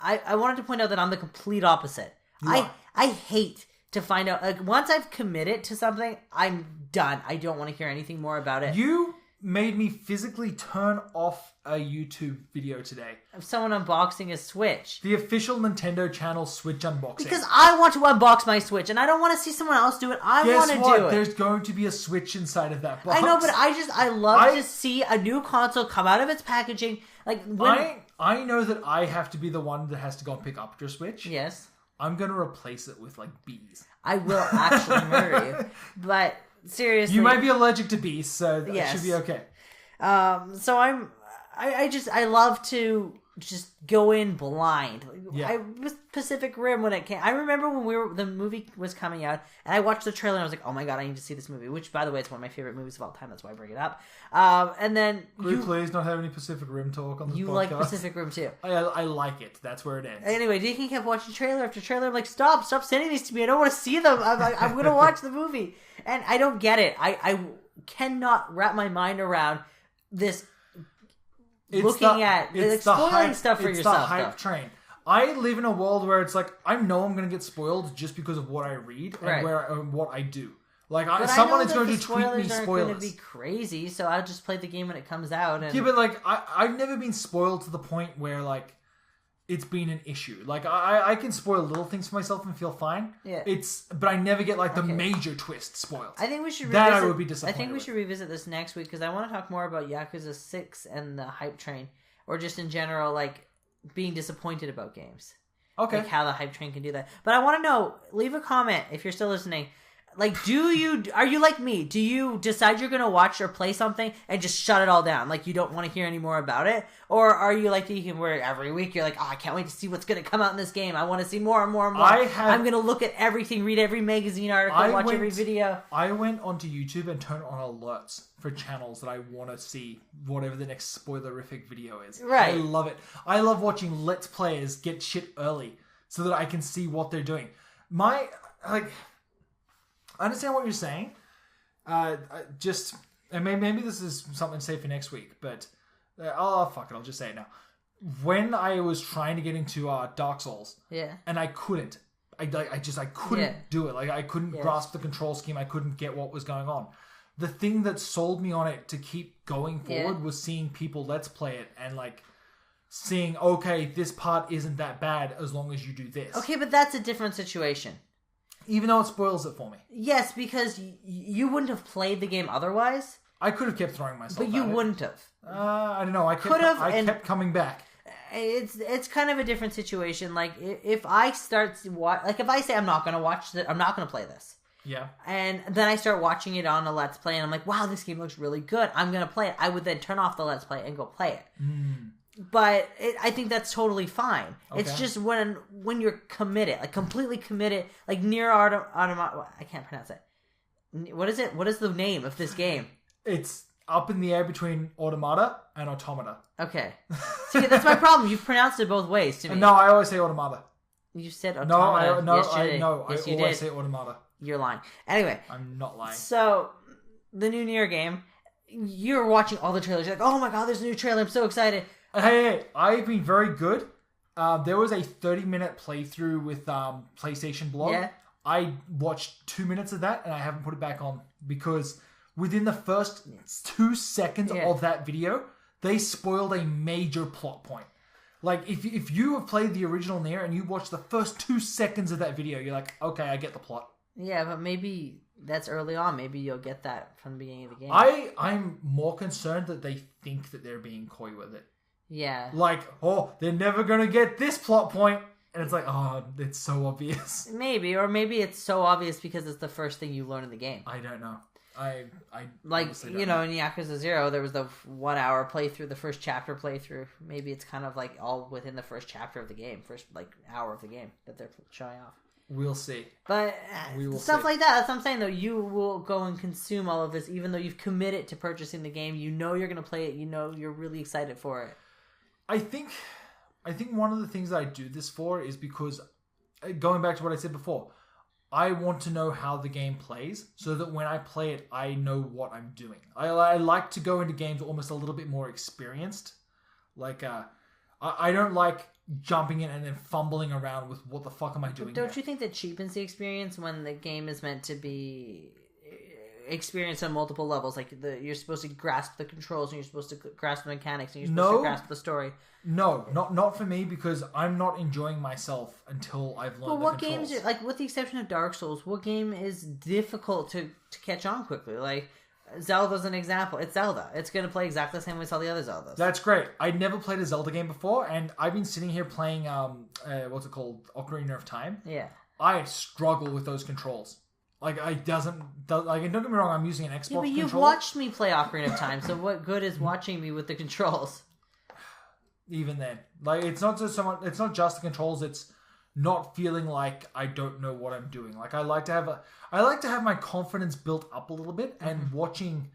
I wanted to point out that I'm the complete opposite. I hate to find out. Like, once I've committed to something, I'm done. I don't want to hear anything more about it. You made me physically turn off a YouTube video today of someone unboxing a Switch. The official Nintendo channel Switch unboxing. Because I want to unbox my Switch, and I don't want to see someone else do it. I want to do it. There's going to be a Switch inside of that box. I know, but I love to see a new console come out of its packaging. Like I know that I have to be the one that has to go and pick up your Switch. Yes. I'm going to replace it with, like, bees. I will actually murder you. But, seriously. You might be allergic to bees, so that should be okay. So I love to just go in blind. Yeah. I was Pacific Rim when it came. I remember when the movie was coming out, and I watched the trailer, and I was like, oh my god, I need to see this movie. Which, by the way, is one of my favorite movies of all time. That's why I bring it up. And then please not have any Pacific Rim talk on this podcast. You like Pacific Rim too. I like it. That's where it ends. Anyway, Deacon kept watching trailer after trailer. I'm like, stop sending these to me. I don't want to see them. I'm going to watch the movie. And I don't get it. I cannot wrap my mind around this. Spoiling stuff for yourself. It's the hype train. I live in a world where it's like, I know I'm going to get spoiled just because of what I read and what I do. Like, someone is going to tweet me spoilers. Going to be crazy, so I'll just play the game when it comes out. And... Yeah, but like, I've never been spoiled to the point where like it's been an issue. Like, I can spoil little things for myself and feel fine. Yeah. But I never get like the major twist spoiled. I think we should that I would be disappointed. I think we should revisit this next week because I want to talk more about Yakuza 6 and the hype train, or just in general, like being disappointed about games. Okay. Like how the hype train can do that. But I want to know. Leave a comment if you're still listening. Like, are you like me? Do you decide you're going to watch or play something and just shut it all down? Like, you don't want to hear any more about it? Or are you like Deacon, where every week you're like, oh, I can't wait to see what's going to come out in this game. I want to see more and more and more. I'm going to look at everything, read every magazine article, watch every video. I went onto YouTube and turned on alerts for channels that I want to see whatever the next spoilerific video is. Right. I love it. I love watching Let's Players get shit early so that I can see what they're doing. I understand what you're saying. Maybe this is something to say for next week, but fuck it, I'll just say it now. When I was trying to get into Dark Souls, and I couldn't, I couldn't do it. Like, I couldn't grasp the control scheme. I couldn't get what was going on. The thing that sold me on it to keep going forward was seeing people Let's Play it and like seeing, okay, this part isn't that bad as long as you do this. Okay, but that's a different situation. Even though it spoils it for me. Yes, because you wouldn't have played the game otherwise. I could have kept throwing myself But you wouldn't have. I don't know. I kept coming back. It's kind of a different situation. Like, if I start to watch... Like, if I say I'm not going to watch it, I'm not going to play this. Yeah. And then I start watching it on a Let's Play, and I'm like, wow, this game looks really good. I'm going to play it. I would then turn off the Let's Play and go play it. But I think that's totally fine. Okay. It's just when you're committed, like completely committed, like Nier Automata. I can't pronounce it. What is it? What is the name of this game? It's up in the air between Automata and Automata. Okay. See, that's my problem. You've pronounced it both ways to me. No, I always say Automata. You said Automata. I always say Automata. You're lying. Anyway. I'm not lying. So, the new Nier game, you're watching all the trailers. You're like, oh my god, there's a new trailer. I'm so excited. Hey, I've been very good. There was a 30-minute playthrough with PlayStation Blog. Yeah. I watched 2 minutes of that, and I haven't put it back on because within the first 2 seconds of that video, they spoiled a major plot point. Like, if you have played the original Nier and you watch the first 2 seconds of that video, you're like, okay, I get the plot. Yeah, but maybe that's early on. Maybe you'll get that from the beginning of the game. I'm more concerned that they think that they're being coy with it. Yeah. Like, oh, they're never going to get this plot point. And it's like, oh, it's so obvious. Maybe, or maybe it's so obvious because it's the first thing you learn in the game. I don't know. I like, you know, in Yakuza 0, there was the 1 hour playthrough, the first chapter playthrough. Maybe it's kind of like all within the first chapter of the game, first like hour of the game that they're showing off. We'll see. But stuff like that, that's what I'm saying though. You will go and consume all of this even though you've committed to purchasing the game. You know you're going to play it. You know you're really excited for it. I think one of the things that I do this for is because, going back to what I said before, I want to know how the game plays so that when I play it, I know what I'm doing. I like to go into games almost a little bit more experienced. Like, I don't like jumping in and then fumbling around with what the fuck am I doing. Don't you think that cheapens the experience when the game is meant to be experienced on multiple levels? Like you're supposed to grasp the controls and you're supposed to grasp the mechanics and you're supposed to grasp the story. No, not for me, because I'm not enjoying myself until I've learned the controls. Games, like with the exception of Dark Souls, what game is difficult to catch on quickly? Like Zelda's an example. It's Zelda. It's going to play exactly the same way as all the other Zeldas. That's great. I'd never played a Zelda game before, and I've been sitting here playing, what's it called? Ocarina of Time. Yeah. I struggle with those controls. Like, don't get me wrong, I'm using an Xbox controller. Yeah, but you've watched me play Ocarina of Time, so what good is watching me with the controls? Even then. Like, it's not just the controls, it's not feeling like I don't know what I'm doing. Like, I like to have my confidence built up a little bit, and watching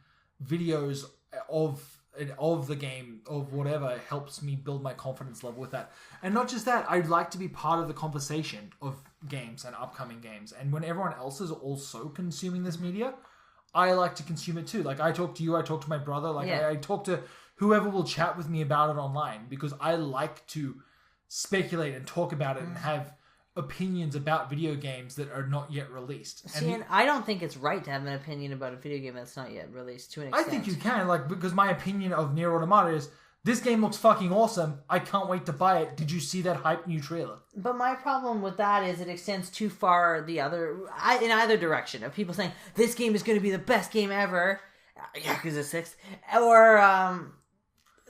videos of the game, of whatever, helps me build my confidence level with that. And not just that, I'd like to be part of the conversation of games and upcoming games. And when everyone else is also consuming this media, I like to consume it too. Like, I talk to you, I talk to my brother, like I talk to whoever will chat with me about it online, because I like to speculate and talk about it and have opinions about video games that are not yet released. And I don't think it's right to have an opinion about a video game that's not yet released, to an extent. I think you can, like, because my opinion of Nier Automata is, this game looks fucking awesome. I can't wait to buy it. Did you see that hype new trailer? But my problem with that is it extends too far in either direction of people saying, this game is going to be the best game ever, Yakuza 6, or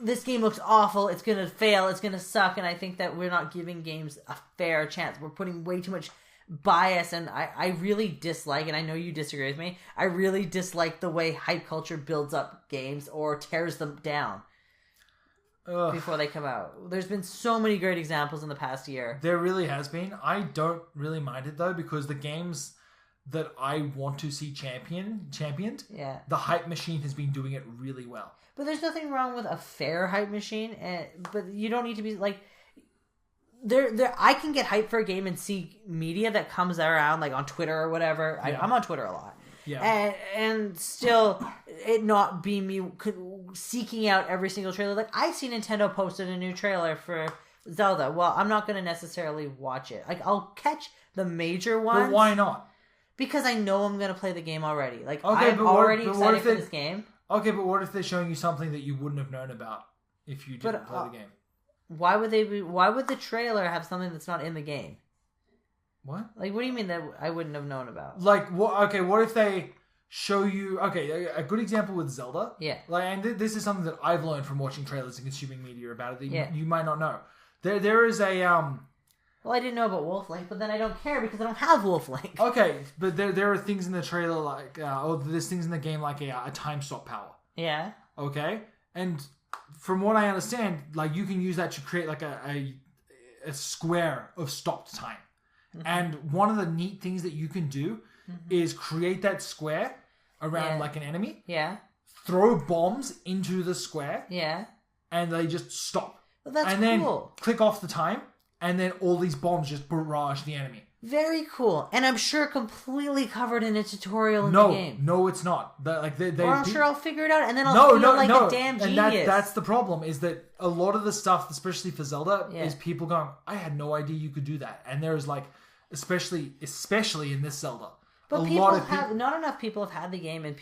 this game looks awful, it's going to fail, it's going to suck, and I think that we're not giving games a fair chance. We're putting way too much bias, and I really dislike, and I know you disagree with me, I really dislike the way hype culture builds up games or tears them down before they come out. There's been so many great examples in the past year. There really has been. I don't really mind it, though, because the games that I want to see championed, the hype machine has been doing it really well. But there's nothing wrong with a fair hype machine, but you don't need to be like I can get hyped for a game and see media that comes around like on Twitter or whatever. Yeah. I'm on Twitter a lot. Yeah. And still it not be me seeking out every single trailer. Like, I see Nintendo posted a new trailer for Zelda. Well, I'm not going to necessarily watch it. Like, I'll catch the major ones. But why not? Because I know I'm going to play the game already. Like, okay, I'm already excited for this game. Okay, but what if they're showing you something that you wouldn't have known about if you didn't play the game? Why would the trailer have something that's not in the game? What? Like, what do you mean that I wouldn't have known about? Like, what? Okay, what if they show you? Okay, a good example with Zelda. Yeah. Like, and this is something that I've learned from watching trailers and consuming media about it that you might not know. There is a Well, I didn't know about Wolf Link, but then I don't care because I don't have Wolf Link. Okay, but there are things in the trailer like, there's things in the game like a time stop power. Yeah. Okay, and from what I understand, like, you can use that to create like a square of stopped time. Mm-hmm. And one of the neat things that you can do is create that square around like an enemy. Yeah. Throw bombs into the square. Yeah. And they just stop. Well, that's and then click off the time, and then all these bombs just barrage the enemy. Very cool. And I'm sure completely covered in a tutorial in the game. No, it's not. I'm sure I'll figure it out, and then I'll feel like a damn genius. And that's the problem, is that a lot of the stuff, especially for Zelda, is people going, I had no idea you could do that. And there's like, especially in this Zelda. But not enough people have had the game, and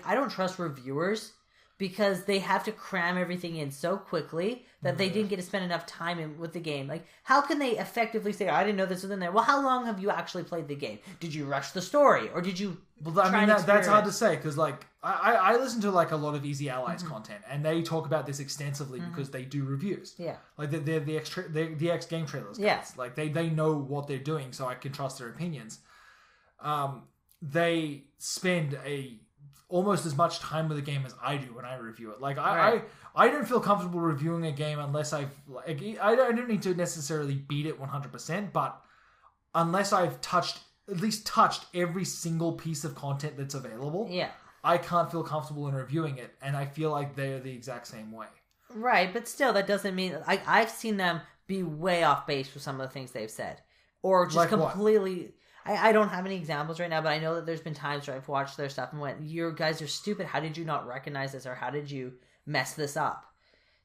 I don't trust reviewers because they have to cram everything in so quickly that they didn't get to spend enough time with the game. Like, how can they effectively say, I didn't know this was in there? Well, how long have you actually played the game? Did you rush the story, or did you? Well, I mean, that's hard to say, because like I listen to like a lot of Easy Allies content, and they talk about this extensively because they do reviews. Yeah, like they're the ex game trailers guys. Yeah, like they know what they're doing, so I can trust their opinions. They spend almost as much time with a game as I do when I review it. Like, I don't feel comfortable reviewing a game unless I don't need to necessarily beat it 100%, but unless I've at least touched every single piece of content that's available, I can't feel comfortable in reviewing it, and I feel like they're the exact same way. Right, but still, that doesn't mean... I've seen them be way off base with some of the things they've said. Or just like completely... What? I don't have any examples right now, but I know that there's been times where I've watched their stuff and went, you guys are stupid. How did you not recognize this? Or how did you mess this up?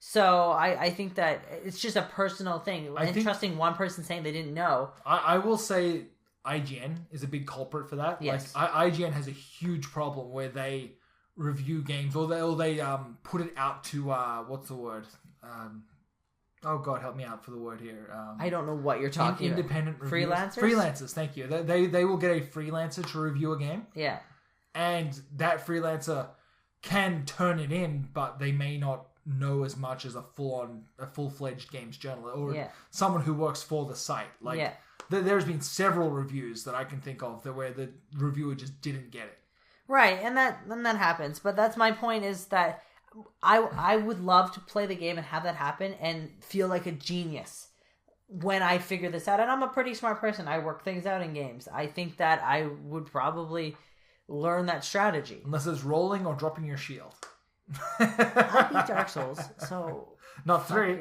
So I think that it's just a personal thing. And trusting one person saying they didn't know. I will say IGN is a big culprit for that. Yes. Like IGN has a huge problem where they review games or they put it out to what's the word? Oh God, help me out for the word here. I don't know what you're talking about. Independent reviewers. Freelancers, thank you. They will get a freelancer to review a game. Yeah. And that freelancer can turn it in, but they may not know as much as a full-fledged games journalist or someone who works for the site. Like there's been several reviews that I can think of where the reviewer just didn't get it. Right, and that happens. But that's my point is that I would love to play the game and have that happen and feel like a genius when I figure this out. And I'm a pretty smart person. I work things out in games. I think that I would probably learn that strategy. Unless it's rolling or dropping your shield. I beat Dark Souls, so... Not 3.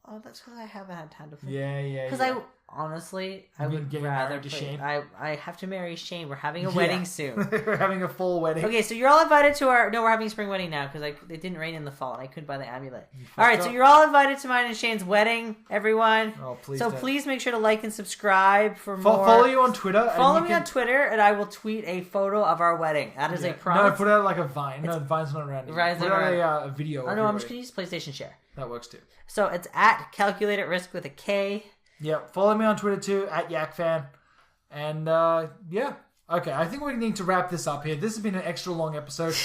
Oh, that's because I haven't had time to play. Yeah. Because I would rather play... Shane? I have to marry Shane. We're having a wedding soon. We're having a full wedding. Okay, so you're all invited to our... No, we're having a spring wedding now because it didn't rain in the fall and I couldn't buy the amulet. Alright, so you're all invited to mine and Shane's wedding, everyone. Oh, please please make sure to like and subscribe for more. Follow you on Twitter. Follow me on Twitter and I will tweet a photo of our wedding. That is a promise. No, put out like a Vine. No, Vine's not around anymore. Put out a video. Oh, no, I'm just going to use PlayStation Share. That works too. So it's at Calculate at Risk with a K. Yep. Follow me on Twitter too, at YakFan. And okay, I think we need to wrap this up here. This has been an extra long episode.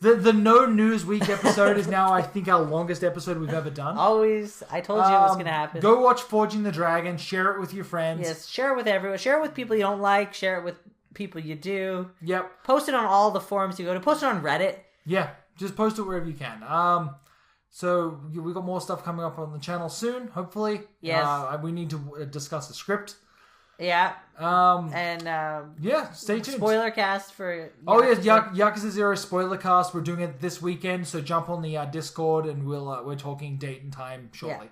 The No News Week episode is now, I think, our longest episode we've ever done. Always. I told you it was going to happen. Go watch Forging the Dragon. Share it with your friends. Yes, share it with everyone. Share it with people you don't like. Share it with people you do. Yep. Post it on all the forums you go to. Post it on Reddit. Yeah, just post it wherever you can. So we got more stuff coming up on the channel soon, hopefully. Yes. We need to discuss the script. Yeah. Stay tuned. Spoiler cast for... Yakuza 0 spoiler cast. We're doing it this weekend, so jump on the Discord and we're talking date and time shortly.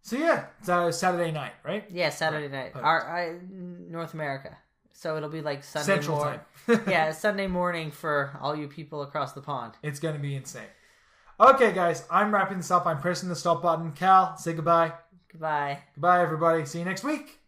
Yeah. So it's Saturday night, right? Yeah, Saturday night. North America. So it'll be like Sunday Central time. Yeah, Sunday morning for all you people across the pond. It's going to be insane. Okay, guys, I'm wrapping this up. I'm pressing the stop button. Cal, say goodbye. Goodbye. Goodbye, everybody. See you next week.